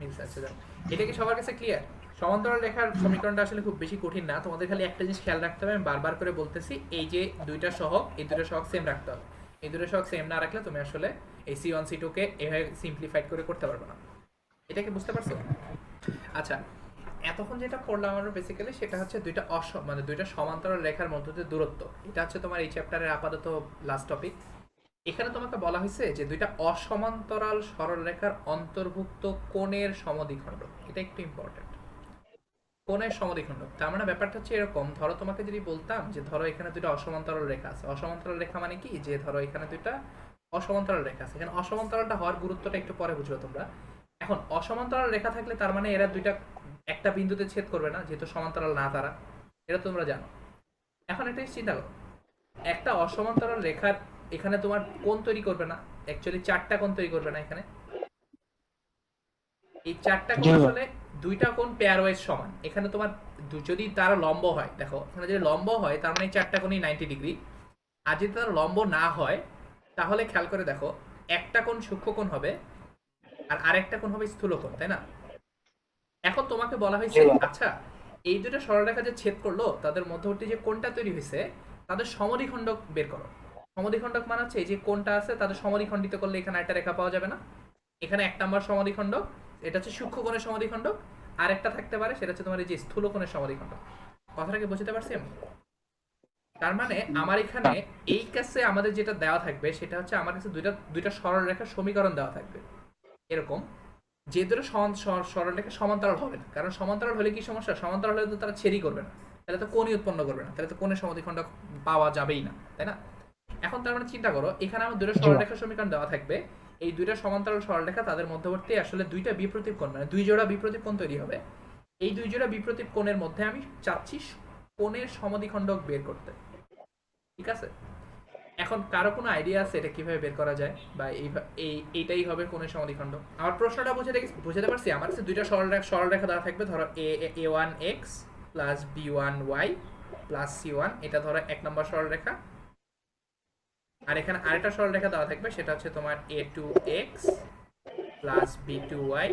মিলছে, আচ্ছা যাও। এটা কি সবার কাছে ক্লিয়ার? সমান্তরাল রেখার সমীকরণটা আসলে খুব বেশি কঠিন না, তোমাদের খালি একটা জিনিস খেয়াল রাখতে হবে, আমি বারবার করে বলতেছি, এই যে দুইটা সহগ, এই দুটো সহগ সেম রাখতে হবে। এই দুটো সহগ সেম না রাখলে তুমি আসলে এই c1 c2 কে এভাবে সিম্পলিফাইড করে করতে পারবে না। এটা কি বুঝতে পারছো? আচ্ছা, এতক্ষণ যেটা পড়লাম আমরা বেসিক্যালি সেটা হচ্ছে দুইটা মানে দুইটা সমান্তরাল রেখার মধ্যে যে দূরত্ব, এটা হচ্ছে তোমার এই চ্যাপ্টারের আপাতত লাস্ট টপিক। এখানে তোমাকে বলা হয়েছে যে দুইটা অসমান্তরাল সরলরেখার অন্তর্ভুক্ত কোণের সমদ্বিখণ্ড, এটা একটু ইম্পর্টেন্ট। কোণের সমদ্বিখণ্ড তার মানে ব্যাপারটা হচ্ছে এরকম, ধরো তোমাকে যদি বলতাম যে ধরো এখানে দুইটা অসমান্তরাল রেখা আছে, অসমান্তরাল রেখা মানে কি, যে ধরো এখানে দুইটা অসমান্তরাল রেখা আছে, এখানে অসমান্তরালটা হওয়ার গুরুত্বটা একটু পরে বুঝবে তোমরা। এখন অসমান্তরাল রেখা থাকলে তার মানে এরা দুইটা একটা বিন্দুতে ছেদ করবে না, যেহেতু সমান্তরাল না তারা, এটা তোমরা জানো। এখন একটা চিন্তা করো, একটা অসমান্তরাল রেখার এখানে তোমার কোণ তৈরি করবে না, অ্যাকচুয়ালি চারটা কোণ তৈরি করবে না এখানে। এই চারটা কোণ জি ভাই। আসলে দুইটা কোণ পেয়ার ওয়াইজ সমান, এখানে তোমার যদি তারা লম্ব হয়, দেখো এখানে যদি লম্ব হয় তার মানে এই চারটা কোণই 90 ডিগ্রি, আর যদি তারা লম্ব না হয় তাহলে খেয়াল করে দেখো, একটা কোণ সূক্ষ্ম কোণ হবে আর আরেকটা কোণ হবে স্থূল কোণ, তাই না? এখন তোমাকে বলা হয়েছে, জি ভাই। আচ্ছা এই দুটো সরলরেখা যে ছেদ করলো তাদের মধ্যবর্তী যে কোণটা তৈরি হয়েছে তাদের সমদ্বিখণ্ডক বের করো। সমদ্বিখণ্ডক মানে হচ্ছে এই যে কোণটা আছে তাদের সমদ্বিখণ্ডিত করলে এখানে একটা রেখা পাওয়া যাবে না? এখানে 1 নাম্বার সমদ্বিখণ্ডক, এটা হচ্ছে সূক্ষ্ম কোণের সমদ্বিখণ্ডক, আর একটা থাকতে পারে সেটা হচ্ছে তোমার এই যে স্থূল কোণের সমদ্বিখণ্ডক। কথাটা কি বুঝতে পারছি আমি? তার মানে আমার এখানে এই কাছে আমাদের যেটা দেওয়া থাকবে সেটা হচ্ছে আমার কাছে দুইটা দুইটা সরলরেখার সমীকরণ দেওয়া থাকবে এরকম, যে দুটো সরলরেখা সমান্তরাল হবে না, কারণ সমান্তরাল হলে কি সমস্যা, সমান্তরাল হলে তো তারা ছেদই করবে না, তাহলে তো কোণই উৎপন্ন করবে না, তাহলে তো কোণের সমদ্বিখণ্ডক পাওয়া যাবেই না, তাই না? এখন তার মানে চিন্তা করো, এখানে আমার দুটো জি ভাই। সরলরেখার সমীকরণ দেওয়া থাকবে, এই দুইটা সমান্তরাল সরলরেখা তাদের মধ্যবর্তী আসলে দুইটা বিপ্রতীপ কোণ, মানে দুই জোড়া বিপ্রতীপ কোণ তৈরি হবে। এই দুই জোড়া বিপ্রতীপ কোণের মধ্যে আমি চাচ্ছি কোণের সমদ্বিখণ্ডক বের করতে, ঠিক আছে? এখন কারো কোনো আইডিয়া আছে এটা কিভাবে বের করা যায়, বা এইটাই হবে কোণের সমদ্বিখণ্ড? আমার প্রশ্নটা বুঝাতে পারছি? আমার কাছে দুইটা সরলরেখা দেওয়া থাকবে, ধরো a1x plus b1y plus c1, এটা ধরো 1 নম্বর সরলরেখা, আর এখানে আরেকটা সরলরেখা দেওয়া থাকবে সেটা হচ্ছে তোমার a2x plus b2y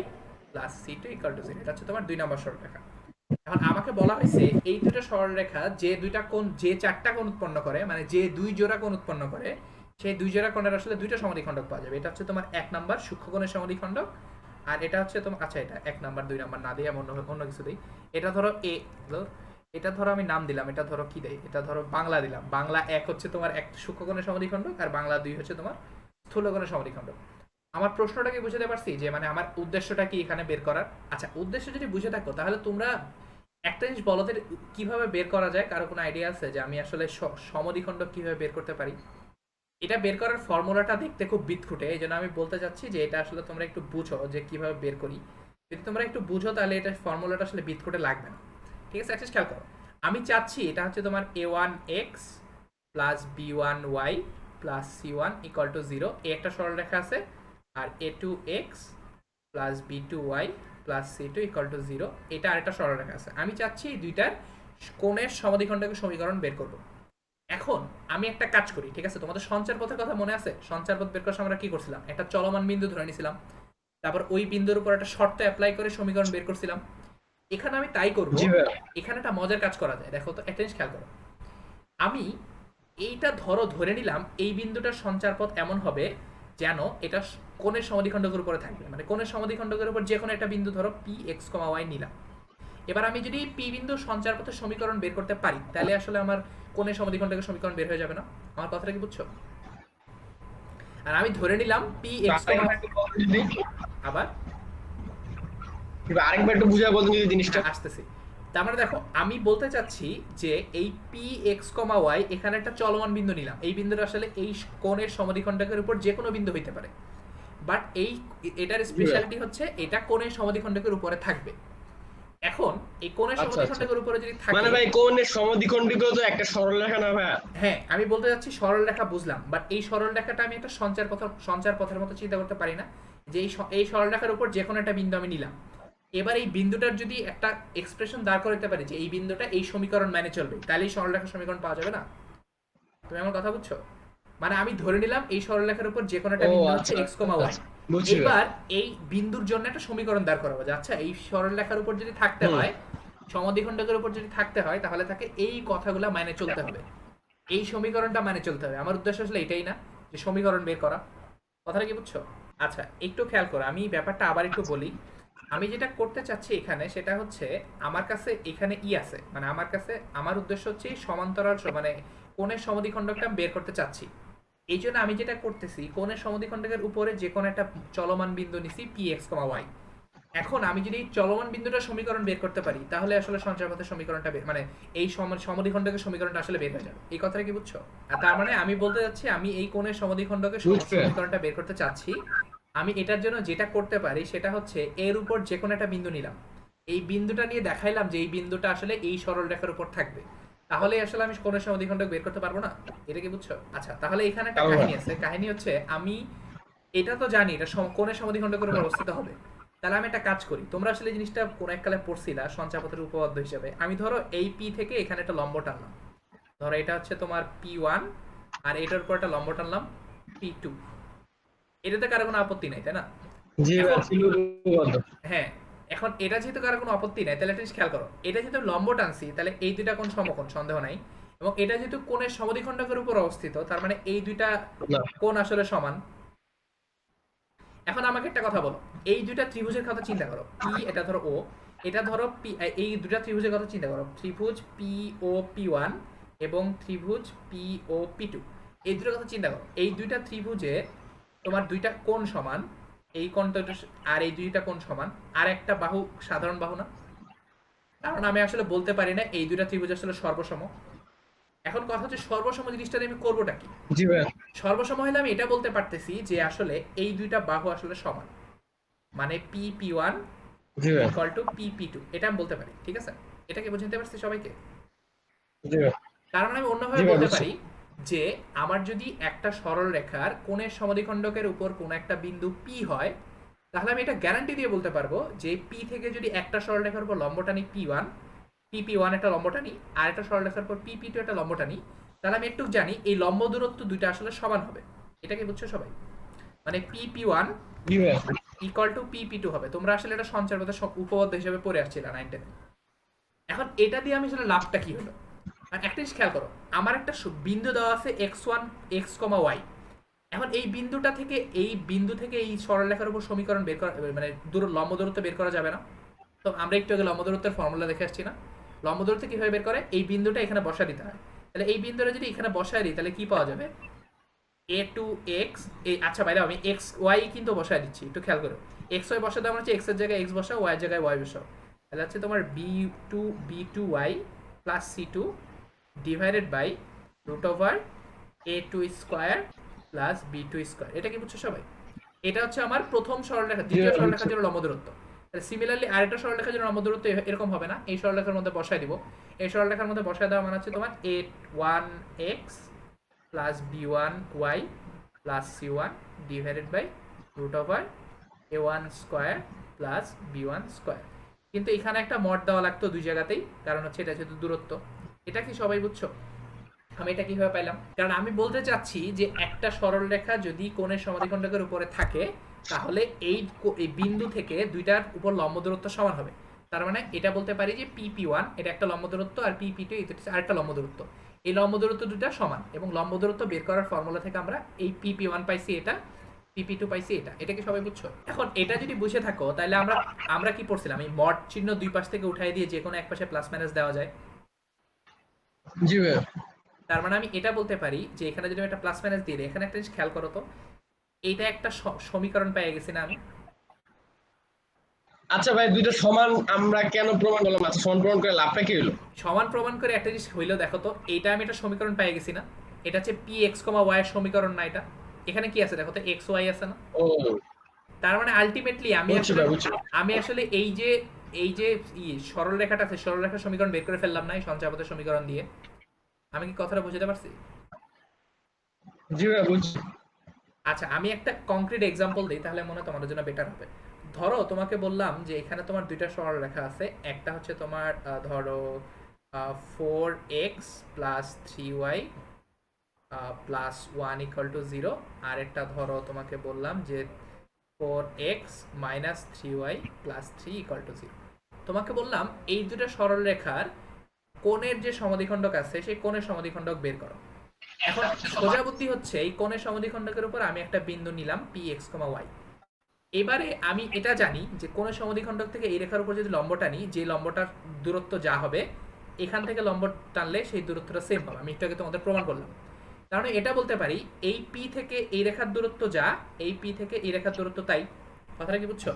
plus c2 equal to 0, এটা হচ্ছে তোমার 2 নম্বর সরলরেখা। এখন আমাকে বলা হয়েছে এই দুটো সরলরেখা যে দুইটা কোণ, যে চারটা কোণ উৎপন্ন করে, মানে যে দুই জোড়া কোণ উৎপন্ন করে, সেই দুই জোড়া কোণের আসলে দুইটা সমদ্বিখণ্ডক পাওয়া যাবে। এটা হচ্ছে তোমার 1 নাম্বার সূক্ষ্ম কোণের সমদ্বিখণ্ডক, আর এটা হচ্ছে তোমার, আচ্ছা এটা 1 নাম্বার 2 নাম্বার না দিয়ে আমি অন্য কিছু দিই। এটা ধরো এটা ধরো আমি নাম দিলাম, এটা ধরো কি দেই, এটা ধরো বাংলা দিলাম, বাংলা 1 হচ্ছে তোমার এক সূক্ষ্ম কোণের সমদ্বিখণ্ডক, আর বাংলা 2 হচ্ছে তোমার স্থূল কোণের সমদ্বিখণ্ডক। আমার প্রশ্নটা কি বুঝতে পারছি, যে মানে আমার উদ্দেশ্যটা কি এখানে বের করার? আচ্ছা উদ্দেশ্য যদি বুঝে থাকো তাহলে তোমরা একটা জিনিস বলো তো, কিভাবে বের করা যায়, কারো কোনো আইডিয়া আছে যে আমি আসলে সমদ্বিখণ্ডক কিভাবে বের করতে পারি? এটা বের করার ফর্মুলাটা দেখতে খুব বিদঘুটে, এই জন্য আমি বলতে চাচ্ছি যে এটা আসলে তোমরা একটু বুঝো যে কিভাবে বের করি। যদি তোমরা একটু বুঝো তাহলে এটা ফর্মুলাটা আসলে বিদঘুটে লাগবে না, ঠিক আছে? একটা খেয়াল করো, আমি চাচ্ছি এটা হচ্ছে তোমার a1x plus b1y plus c1 equal to 0, এই একটা সরলরেখা আছে, আর a2x plus b2y plus c2 equal to 0, এটা আরেকটা সরলরেখা আছে। আমি চাচ্ছি এই দুইটার কোণের সমদ্বিখণ্ডকের সমীকরণ বের করব। এখন আমি একটা কাজ করি, ঠিক আছে? তোমাদের সঞ্চার পথের কথা মনে আছে? সঞ্চার পথ বের করার সময় আমরা কি করছিলাম? একটা চলমান বিন্দু ধরে নিয়েছিলাম, তারপর ওই বিন্দুর উপর একটা শর্ত অ্যাপ্লাই করে সমীকরণ বের করছিলাম। এখানে আমি তাই করব। জি ভাইয়া। এখানে একটা মজার কাজ করা যায়, দেখো তো, একটা জিনিস খেয়াল করো। আমি এইটা ধরে নিলাম এই বিন্দুটার সঞ্চার পথ এমন হবে যেন এটা কোণের সমদ্বিখণ্ডকের উপরে থাকবে, মানে কোণের সমদ্বিখণ্ডকের উপর যে কোনো একটা বিন্দু ধরো পি এক্স কমা ওয়াই নিলাম। এবার আমি যদি পি বিন্দুর সঞ্চার পথের সমীকরণ বের করতে পারি, তাহলে আসলে আমার কোণের সমদ্বিখণ্ডকের সমীকরণ বের হয়ে যাবে না? আমার কথাটা কি বুঝছো? আর আমি ধরে নিলাম পি এক্স কমা, আবার আরেকবার একটু বুঝায় বলতেন যদি জিনিসটা। আসতেছি। তার মানে দেখো, আমি বলতে চাচ্ছি যে এই পি এক্স কমা ওয়াই এখানে একটা চলমান বিন্দু নিলাম। এই বিন্দুটা আসলে এই কোণের সমদ্বিখণ্ডকের উপর যে কোনো বিন্দু হইতে পারে, বাট এটার স্পেশালিটি হচ্ছে এটা কোণের সমদ্বিখণ্ডকের উপরে থাকবে। এখন এই কোণের আচ্ছা, সমদ্বিখণ্ডকের উপরে যদি থাকে, মানে ভাই কোণের সমদ্বিখণ্ডক তো একটা সরলরেখা না ভাইয়া? হ্যাঁ আমি বলতে যাচ্ছি সরলরেখা বুঝলাম, বাট এই সরলরেখাটা আমি একটা সঞ্চার পথের মতো চিন্তা করতে পারি না যে এই সরলরেখার উপর যে কোনো একটা বিন্দু আমি নিলাম। এবার এই বিন্দুটার যদি একটা এক্সপ্রেশন দাঁড় করাতে পারি যে এই বিন্দুটা এই সমীকরণ মেনে চলবে, তাহলে এই সরলরেখার সমীকরণ পাওয়া যাবে না? তুমি আমার কথা বুঝছো? মানে আমি ধরে নিলাম এই সরলরেখার উপর যে কোনো একটা ও বিন্দু আচ্ছা, হচ্ছে x, y। বুঝছি ভাইয়া। এবার এই বিন্দুর জন্য একটা সমীকরণ দাঁড় করাবো যে আচ্ছা এই সরলরেখার উপর যদি থাকতে হয়, সমদ্বিখণ্ডকের উপর যদি থাকতে হয়, তাহলে তাকে এই কথাগুলো মানে চলতে হবে, এই সমীকরণটা মানে চলতে হবে। আমার উদ্দেশ্য আসলে এটাই না যে সমীকরণ বের করা। কথাটা কি বুঝছো? আচ্ছা একটু খেয়াল করো, আমি ব্যাপারটা আবার একটু বলি। আমি যেটা করতে চাচ্ছি এখানে সেটা হচ্ছে, আমার কাছে এখানে ই আছে, মানে আমার কাছে আমার উদ্দেশ্য হচ্ছে এই সমান্তরাল মানে কোণের সমদ্বিখণ্ডকটা আমি বের করতে চাচ্ছি। এই জন্য আমি যেটা করতেছি, কোণের সমদ্বিখণ্ডকের উপরে যে কোনো একটা চলমান বিন্দু নিছি পি এক্স কমা ওয়াই। এখন আমি যদি এই চলমান বিন্দুটার সমীকরণ বের করতে পারি, তাহলে আসলে সঞ্চারপথের সমীকরণটা মানে এই সমদ্বিখণ্ডকের সমীকরণটা আসলে বের হয়ে যাবে। এই কথাটা কি বুঝছো? আর তার মানে আমি বলতে যাচ্ছি আমি এই কোণের সমদ্বিখণ্ডকের বুঝছি। সমীকরণটা বের করতে চাচ্ছি। আমি এটার জন্য যেটা করতে পারি সেটা হচ্ছে এর উপর যে কোনো একটা বিন্দু নিলাম, এই বিন্দুটা নিয়ে দেখাইলাম যে এই বিন্দুটা আসলে এই সরল রেখার উপর থাকবে, তাহলে আসলে আমি কোণের সমদ্বিখণ্ডক বের করতে পারবো না? এটা কি বুঝছো? আচ্ছা তাহলে এখানে একটা কাহিনী আছে। কাহিনী হচ্ছে আমি এটা তো জানি এটা কোণের সমদ্বিখণ্ডকের উপর অবস্থিত হবে। তাহলে আমি একটা কাজ করি, তোমরা আসলে জিনিসটা কোন এককালে পড়ছিলা সঞ্চারপথের উপপাদ্য হিসেবে। আমি ধরো এই পি থেকে এখানে একটা লম্ব টানলাম, ধরো এটা হচ্ছে তোমার P1, আর এটার উপর একটা লম্ব টানলাম P2। এটাতে কারো কোনো আপত্তি নাই, তাই না? জি ভাইয়া, এখন ছিল উপপাদ্য। হ্যাঁ, এখন এটা যেহেতু কারো কোনো আপত্তি নাই, তাহলে একটা জিনিস খেয়াল করো, এটা যেহেতু লম্ব টানছি, তাহলে এই দুইটা কোণ সমকোণ, সন্দেহ নাই। এবং এটা যেহেতু কোণের সমদ্বিখণ্ডকের উপর অবস্থিত, তার মানে এই দুইটা না, কোণ আসলে সমান। এখন আমাকে একটা কথা বলো, এই দুইটা ত্রিভুজের কথা চিন্তা করো, পি এটা ধরো ও, এটা ধরো পি, এই দুইটা ত্রিভুজের কথা চিন্তা করো, ত্রিভুজ পি ও P1 এবং ত্রিভুজ পি ও P2। এই দুটোর কথা চিন্তা করো, এই দুইটা ত্রিভুজে তোমার দুইটা কোণ সমান, এই কোণটা আর এই দুইটা কোণ সমান, আর একটা বাহু সাধারণ বাহু না? কারণ আমি আসলে বলতে পারি না এই দুইটা ত্রিভুজ আসলে সর্বসম। এখন কথা হচ্ছে সর্বসম জিনিসটা দিয়ে আমি করবোটা কি? জি ভাইয়া। সর্বসম হলে আমি এটা বলতে পারতেছি যে আসলে এই দুইটা বাহু আসলে সমান, মানে P1 জি ভাইয়া। ইকুয়াল টু P2, এটা আমি বলতে পারি। ঠিক আছে, এটাকে বুঝতে পারছি সবাইকে? জি ভাইয়া। তার মানে আমি অন্যভাবে জি ভাই, বলতে বুঝছি। পারি যে আমার যদি একটা সরল রেখার কোণের সমদ্বিখণ্ডকের উপর কোন একটা বিন্দু P হয়, তাহলে আমি এটা গ্যারান্টি দিয়ে বলতে পারবো যে P থেকে যদি একটা সরল রেখার উপর লম্ব টানি P1, PP1 একটা লম্ব টানি, আর একটা সরল রেখার উপর PP2 একটা লম্ব টানি, তাহলে আমি একটু জানি এই লম্ব দূরত্ব দুইটা আসলে সমান হবে। এটা কি বুঝছো সবাই? মানে PP1 জি ভাইয়া। ইকুয়াল টু PP2 হবে। তোমরা আসলে এটা সঞ্চারপথের উপপাদ্য হিসেবে পড়ে আসছিলা 9-10 এ। এখন এটা দিয়ে আমি আসলে লাভটা কি হলো? আর একটা জিনিস খেয়াল করো, আমার একটা বিন্দু দেওয়া আছে x1 x, y। এখন এই বিন্দুটা থেকে এই বিন্দু থেকে এই সরলরেখার উপর সমীকরণ বের করা, মানে লম্ব দূরত্ব বের করা যাবে না? তো আমরা একটু আগে লম্ব দূরত্বের ফর্মুলা দেখে আসছি না? লম্ব দূরত্ব কিভাবে বের করে? এই বিন্দুটা এখানে বসা দিতে হয়। তাহলে এই বিন্দুটা যদি এখানে বসায় দিই, তাহলে কি পাওয়া যাবে? a2x, এই আচ্ছা বাইরে আমি x y কিন্তু বসায় দিচ্ছি, একটু খেয়াল করো। x y বসা দেওয়া হচ্ছে x এর জায়গায় x বসাও, y এর জায়গায় y বসাও। তাহলে হচ্ছে তোমার b2y plus c2 divided by root over a2 square plus b2 square. এটা কি বুঝছো সবাই? এটা হচ্ছে আমার প্রথম সরলরেখা, দ্বিতীয় সরলরেখার জন্য লম্ব দূরত্ব। তাহলে সিমিলারলি আরেকটা সরলরেখার জন্য লম্ব দূরত্ব এরকম হবে না, এই সরলরেখার মধ্যে বসায় দিব। এই সরলরেখার মধ্যে বসায় দেওয়া মানে হচ্ছে তোমার a1x plus b1y plus c1 divided by root over a1 square plus b1 square. কিন্তু এখানে একটা মড দেওয়া লাগতো দুই জায়গাতেই, কারণ হচ্ছে এটা যেহেতু দূরত্ব। এটা কি সবাই বুঝছো? আমি এটা কিভাবে পাইলাম? কারণ আমি বলতে চাচ্ছি যে একটা সরল রেখা যদি কোণের সমদ্বিখণ্ডকের উপরে থাকে, তাহলে এই বিন্দু থেকে দুইটার উপর লম্ব দূরত্ব সমান হবে। তার মানে এটা বলতে পারি যে PP1 এটা একটা লম্ব দূরত্ব, আর PP2 এটা আরেকটা লম্ব দূরত্ব। এই লম্ব দূরত্ব দুটা সমান, এবং লম্ব দূরত্ব বের করার ফর্মুলা থেকে আমরা এই PP1 পাইছি এটা, PP2 পাইছি এটা। এটা কি সবাই বুঝছো? এখন এটা যদি বুঝে থাকো, তাহলে আমরা আমরা কি পড়ছিলাম? এই মড চিহ্ন দুই পাশ থেকে উঠাই দিয়ে যে কোনো এক পাশে প্লাস মাইনাস দেওয়া যায়। জি ভাইয়া। তার মানে আমি এটা বলতে পারি যে এখানে যদি আমি একটা প্লাস মাইনাস দিয়ে দিই, এখানে একটা জিনিস খেয়াল করো তো, এইটা একটা সমীকরণ পেয়ে গেছি না আমি? আচ্ছা ভাই, দুইটা সমান আমরা কেন প্রমাণ করলাম? আচ্ছা, সমান প্রমাণ করে লাভটা কি হলো? সমান প্রমাণ করে একটা জিনিস হইলো, দেখো তো, এইটা আমি একটা সমীকরণ পেয়ে গেছি না? এটা হচ্ছে পি এক্স কমা ওয়াই এর সমীকরণ না এটা? এখানে কি আছে দেখো তো, এক্স ওয়াই আছে না? ও, তার মানে আলটিমেটলি বুঝছি ভাই, বুঝছি। আমি আসলে এই যে সরল রেখাটা আছে, সরল রেখার সমীকরণ বের করে ফেললাম না এই সঞ্চয়পথের সমীকরণ দিয়ে? আমি কি কথাটা বুঝতে পারছি? জি ভাইয়া, বুঝছি। আচ্ছা, আমি একটা কংক্রিট এক্সাম্পল দিই, তাহলে মনে হয় তোমাদের জন্য বেটার হবে। ধরো তোমাকে বললাম যে এখানে তোমার দুইটা সরল রেখা আছে, একটা হচ্ছে তোমার ধরো 4x plus 3y plus 1 equal to 0, আর একটা ধরো তোমাকে বললাম যে 4x minus 3y plus 3 equal to 0। তোমাকে বললাম এই দুটো সরল রেখার কোণের যে সমদ্বিখণ্ডক আছে সেই কোণের সমদ্বিখণ্ডক বের করো। এখন সোজা বুদ্ধি হচ্ছে এই কোণের সমদ্বিখণ্ডকের উপর আমি একটা বিন্দু নিলাম px, y। এবারে আমি এটা জানি যে কোণের সমদ্বিখণ্ডক থেকে এই রেখার উপর যদি লম্ব টানি, যে লম্বটার দূরত্ব যা হবে, এখান থেকে লম্ব টানলে সেই দূরত্বটা সেম হবে। আমি একটু আগে তোমাদের প্রমাণ করলাম। তার মানে এটা বলতে পারি এই পি থেকে এই রেখার দূরত্ব যা, এই পি থেকে এই রেখার দূরত্ব তাই। কথাটা কি বুঝছো?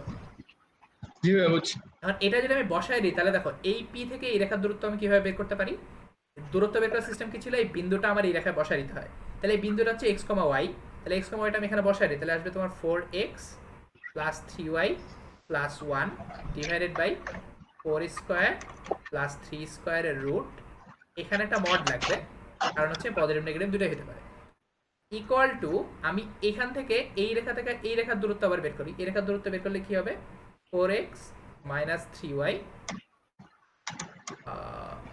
জি ভাইয়া, বুঝছি। এখন এটা যদি আমি বসায় দিই, তাহলে দেখো এই পি থেকে এই রেখার দূরত্ব আমি কিভাবে বের করতে পারি? দূরত্ব বের করার সিস্টেম কি ছিল? এই বিন্দুটা আমার এই রেখায় বসায় দিতে হয়। তাহলে এই বিন্দুটা হচ্ছে এক্স কমা ওয়াই। তাহলে এক্স কমা ওয়াইটা আমি এখানে বসায় দিই, তাহলে আসবে তোমার 4x plus 3y plus 1 divided by 4 square plus 3 স্কোয়ারের রুট, এখানে একটা মড লাগবে কারণ হচ্ছে পজিটিভ নেগেটিভ দুটোই হতে পারে, ইকুয়াল টু আমি এখান থেকে এই রেখা থেকে এই রেখার দূরত্ব আবার বের করি। এই রেখার দূরত্ব বের করলে কি হবে? 4x মাইনাস 3y,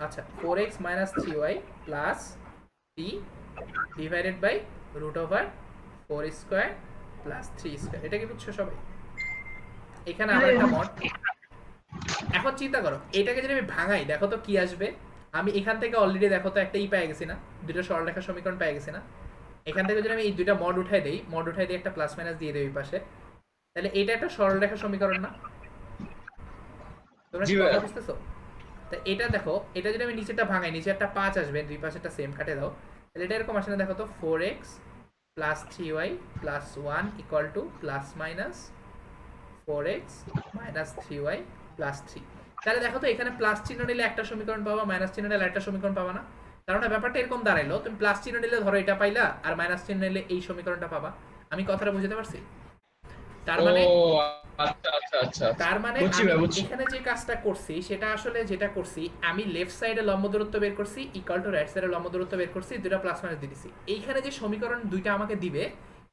আচ্ছা 4x minus 3y plus 3 divided by root over 4 square plus 3 square. এটা কি বুঝছো সবাই? এখানে আবার একটা মড। এখন চিন্তা করো, এটাকে যদি আমি ভাঙাই, দেখো তো কি আসবে। আমি এখান থেকে অলরেডি দেখো তো একটা পেয়ে গেছি না, দুটো সরলরেখার সমীকরণ পেয়ে গেছি না? এখান থেকে যদি আমি এই দুইটা মড উঠাই দেই, মড উঠাই দিয়ে একটা প্লাস মাইনাস দিয়ে দেই ওই পাশে, তাহলে এটা একটা সরলরেখার সমীকরণ না? তোমরা কি কথা বুঝতেছো? তা এটা দেখো, এটা যদি আমি নিচেটা ভাঙাই, নিচে একটা 5 আসবে, দুই পাশে একটা সেম কাটে দাও, তাহলে এটা এরকম আসে না? দেখো তো 4x plus 3y plus 1 equal to plus minus 4x minus 3y plus 3। তাহলে দেখো তো এখানে প্লাস চিহ্ন নিলে একটা সমীকরণ পাবা, মাইনাস চিহ্ন নিলে একটা সমীকরণ পাবা না? তার মানে ব্যাপারটা এরকম দাঁড়াইলো, তুমি প্লাস চিহ্ন নিলে ধরো এটা পাইলা, আর মাইনাস চিহ্ন নিলে এই সমীকরণটা পাবা। আমি কথাটা বুঝতে পারছি? তার মানে ও, আচ্ছা আচ্ছা আচ্ছা, তার মানে বুঝছি আমি ভাই, বুঝছি। এখানে যে কাজটা করছি সেটা আসলে যেটা করছি, আমি লেফট সাইডে লম্ব দূরত্ব বের করছি ইকুয়াল টু রাইট সাইডে লম্ব দূরত্ব বের করছি, দুটো প্লাস মাইনাস দিয়ে দিছি। এইখানে যে সমীকরণ দুইটা আমাকে দিবে,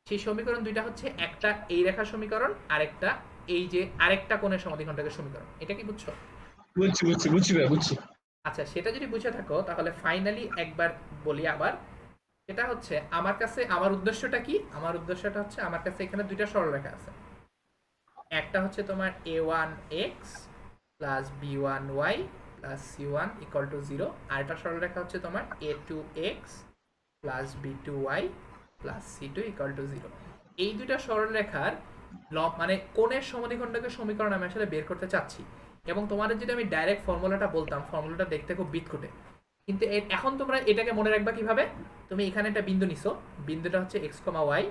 সেই সমীকরণ দুইটা হচ্ছে একটা এই রেখার সমীকরণ, আরেকটা এই যে আরেকটা কোণের সমদ্বিখণ্ডকের সমীকরণ। এটা কি বুঝছো? বুঝছি বুঝছি বুঝছি ভাই, বুঝছি। আচ্ছা, সেটা যদি বুঝে থাকো তাহলে ফাইনালি একবার বলি আবার, সেটা হচ্ছে আমার কাছে আমার উদ্দেশ্যটা কি? আমার উদ্দেশ্যটা হচ্ছে আমার কাছে এখানে দুইটা সরলরেখা আছে, একটা হচ্ছে তোমার a1x plus b1y plus c1 equal to 0, আর একটা সরলরেখা হচ্ছে তোমার a2x plus b2y plus c2 equal to 0। এই দুইটা সরলরেখার মানে কোণের সমদ্বিখণ্ডকের সমীকরণ আমি আসলে বের করতে চাচ্ছি। এবং তোমাদের যদি আমি ডাইরেক্ট ফর্মুলাটা বলতাম, ফর্মুলাটা দেখতে খুব বিদঘুটে, কিন্তু এখন তোমরা এটাকে মনে রাখবা কিভাবে? তুমি এখানে একটা বিন্দু নিছো, বিন্দুটা হচ্ছে x, y।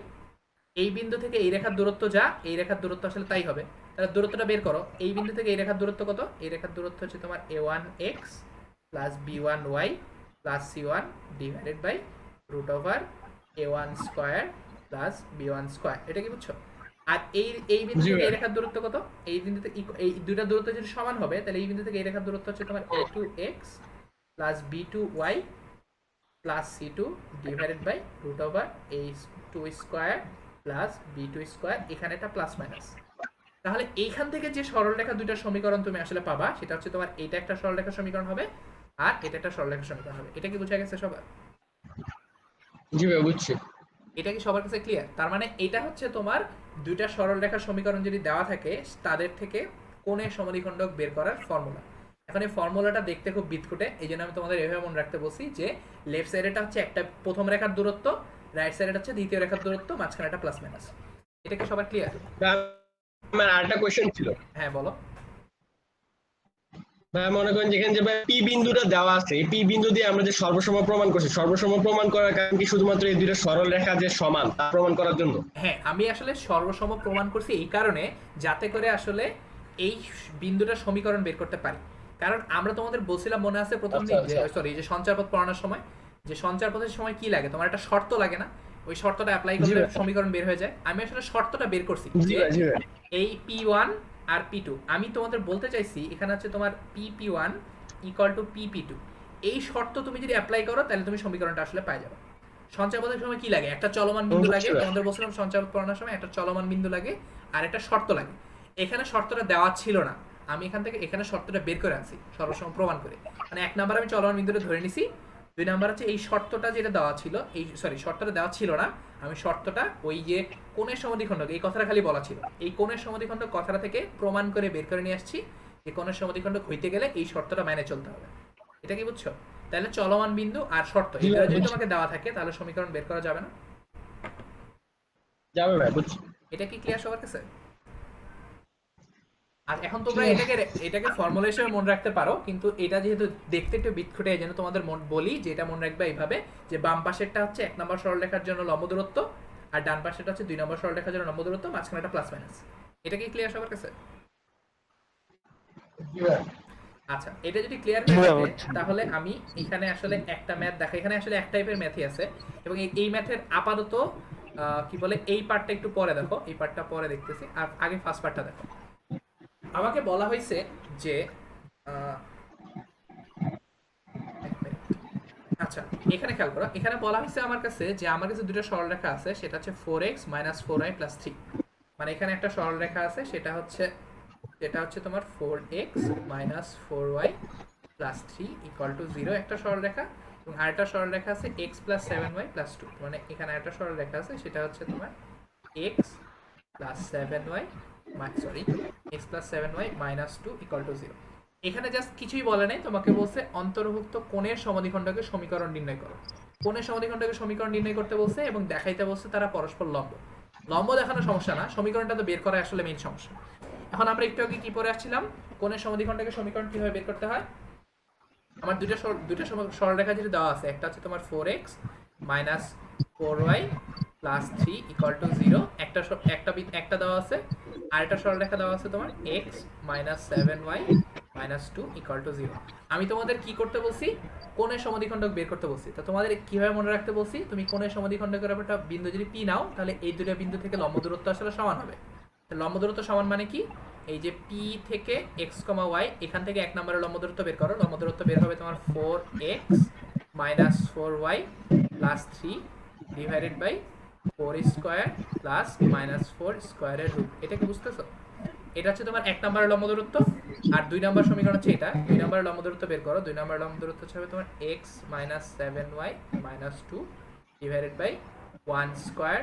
এই বিন্দু থেকে এই রেখার দূরত্ব যা, এই রেখার দূরত্ব আসলে তাই হবে। তাহলে দূরত্বটা বের করো। এই বিন্দু থেকে এই রেখার দূরত্ব কত? এই রেখার দূরত্ব হচ্ছে তোমার a1x plus b1y plus c1 divided by root over a1 square plus b1 square. এটা কি বুঝছো? আর এই বিন্দু থেকে এই রেখার দূরত্ব কত? এই বিন্দুতে এই দুইটা দূরত্ব যদি সমান হবে, তাহলে এই বিন্দু থেকে এই রেখার দূরত্ব হচ্ছে তোমার a2x plus b2y plus c2 divided by root over a2 square plus b2 square, এখানে একটা প্লাস মাইনাস। তাহলে এইখান থেকে যে সরলরেখা দুইটা সমীকরণ তুমি আসলে পাবা সেটা হচ্ছে তোমার এটা একটা সরলরেখা সমীকরণ হবে আর এটা একটা সরলরেখা সমীকরণ হবে। এটা কি বোঝা গেছে সবার? জি ভাই বুঝছি। এটা কি সবার কাছে ক্লিয়ার? তার মানে এটা হচ্ছে তোমার দুইটা সরলরেখা সমীকরণ যদি দেওয়া থাকে তাদের থেকে কোণের সমদ্বিখণ্ডক বের করার ফর্মুলা। এখন এই ফর্মুলাটা দেখতে খুব বিদকুটে, এই জন্য আমি তোমাদের এভাবে মনে রাখতে বলছি যে লেফট সাইডেটা হচ্ছে একটা প্রথম রেখার দূরত্ব, রাইট সাইডেটা হচ্ছে দ্বিতীয় রেখার দূরত্ব, মাঝখানে একটা প্লাস মাইনাস। এটা কি সবার ক্লিয়ার? আমার আরেকটা কোশ্চেন ছিল হ্যাঁ বলো। ভাই, মনে করেন যেখানে যে ভাই পি বিন্দুটা দেওয়া আছে, এই পি বিন্দু দিয়ে আমরা যে সর্বসম প্রমাণ করছি, সর্বসম প্রমাণ করার কারণ কি শুধুমাত্র এই দুইটা সরল রেখা যে সমান তা প্রমাণ করার জন্য? হ্যাঁ, আমি আসলে সর্বসম প্রমাণ করছি এই কারণে যাতে করে আসলে এই বিন্দুটার সমীকরণ বের করতে পারি। কারণ আমরা তোমাদের বলছিলাম মনে আছে প্রথম দিন যে সরি যে সঞ্চারপথ পড়ানোর সময় যে সঞ্চারপথের সময় কি লাগে, তোমার একটা শর্ত লাগে না? ওই শর্তটা অ্যাপ্লাই করলে সমীকরণ বের হয়ে যায়। আমি আসলে শর্তটা বের করছি যে এই P1 আর P2, আমি তোমাদের বলতে চাইছি এখানে হচ্ছে তোমার PP1 ইকুয়াল টু PP2। এই শর্ত তুমি যদি অ্যাপ্লাই করো তাহলে তুমি সমীকরণটা আসলে পাই যাবে। সঞ্চারপথের সময় কি লাগে? একটা চলমান বিন্দু লাগে, তোমাদের বলছিলাম সঞ্চারপথ পড়ানোর সময় একটা চলমান বিন্দু লাগে আর একটা শর্ত লাগে। এখানে শর্তটা দেওয়া ছিল না, আমি এখান থেকে এখানে শর্তটা বের করে আনছি সর্বসম প্রমাণ করে। মানে এক নাম্বার আমি চলমান বিন্দুটা ধরে নিছি, দুই নাম্বার হচ্ছে এই শর্তটা যেটা দেওয়া ছিল, এই সরি শর্তটা দেওয়া ছিল না, আমি শর্তটা ওই যে কোণের সমদ্বিখণ্ডক এই কথাটা খালি বলা ছিল, এই কোণের সমদ্বিখণ্ডক কথাটা থেকে প্রমাণ করে বের করে নিয়ে আসছি যে কোণের সমদ্বিখণ্ডক হইতে গেলে এই শর্তটা মেনে চলতে হবে। এটা কি বুঝছো? তাহলে চলমান বিন্দু আর শর্ত এটা যদি তোমাকে দেওয়া থাকে তাহলে সমীকরণ বের করা যাবে না? যাবে ভাই, বুঝছি। এটা কি ক্লিয়ার সবার কাছে? আর এখন তোমরা এটাকে ফর্মুলা হিসেবে মনে রাখতে পারো, কিন্তু এটা যেহেতু দেখতে একটু বিটখুটে এই জন্য তোমাদের বলি যে এটা মনে রাখবে এইভাবে যে বাম পাশেরটা হচ্ছে এক নম্বর সরলরেখার জন্য লম্ব দূরত্ব আর ডান পাশেরটা হচ্ছে দুই নম্বর সরলরেখার জন্য লম্ব দূরত্ব, মাঝখানে একটা প্লাস মাইনাস। এটা কি ক্লিয়ার সবার কাছে? আচ্ছা, এটা যদি ক্লিয়ার হয়ে থাকে তাহলে আমি এখানে আসলে একটা ম্যাথ দেখা, এখানে আসলে এক টাইপের ম্যাথই আছে এবং এই ম্যাথের আপাতত কি বলে এই পার্টটা একটু পরে দেখো, এই পার্টটা পরে দেখতেছি, আর আগে ফার্স্ট পার্টটা দেখো। আমাকে বলা হয়েছে যে এক মিনিট। আচ্ছা, এখানে খেয়াল করো, এখানে বলা হয়েছে আমার কাছে যে আমার কাছে দুটো সরলরেখা আছে, সেটা হচ্ছে 4x - 4y + 3। মানে এখানে একটা সরলরেখা আছে সেটা হচ্ছে তোমার 4x - 4y + 3 = 0 একটা সরলরেখা, এবং আরেকটা সরলরেখা আছে x + 7y + 2। মানে এখানে একটা সরলরেখা আছে সেটা হচ্ছে তোমার x + 7y x + 7y - 2 = 0। এখানে জাস্ট কিছুই বলে নাই, তোমাকে বলছে অন্তর্ভুক্ত কোণের সমদ্বিখণ্ডকের সমীকরণ নির্ণয় করো। কোণের সমদ্বিখণ্ডকের সমীকরণ নির্ণয় করতে বলছে এবং দেখাইতে বলছে তারা পরস্পর লম্ব। লম্ব দেখানো সমস্যা না, সমীকরণটা তো বের করা আসলে মেইন সমস্যা। এখন আমরা একটু আগে কি পড়ে আসছিলাম, কোণের সমদ্বিখণ্ডকের সমীকরণ কিভাবে বের করতে হয়। আমার দুটো সরলরেখা যেটা দেওয়া আছে, একটা হচ্ছে তোমার 4x - 4y + 3 = 0, একটা দেওয়া আছে, আরেকটা সরলরেখা দেওয়া আছে তোমার x - 7y - 2 = 0। আমি তোমাদের কি করতে বলছি? কোণের সমদ্বিখণ্ডক বের করতে বলছি। তো তোমাদের কিভাবে মনে রাখতে বলছি? তুমি কোণের সমদ্বিখণ্ডকের একটা বিন্দু যদি p নাও তাহলে এই দুটো বিন্দু থেকে লম্ব দূরত্ব আসলে সমান হবে। লম্ব দূরত্ব সমান মানে কি? এই যে p থেকে x, y, এখান থেকে এক নম্বরের লম্ব দূরত্ব বের করো, লম্ব দূরত্ব বের হবে তোমার 4x - 4y + 3 divided by 4 square plus -4 স্কয়ারের রুট। এটা কি বুঝতেছো? এটা হচ্ছে তোমার এক নম্বরের লম্ব দূরত্ব, আর দুই নম্বর সমীকরণ হচ্ছে এটা, দুই নম্বরের লম্ব দূরত্ব বের করো, দুই নম্বরের লম্ব দূরত্ব হচ্ছে তোমার x - 7y - 2 divided by 1 square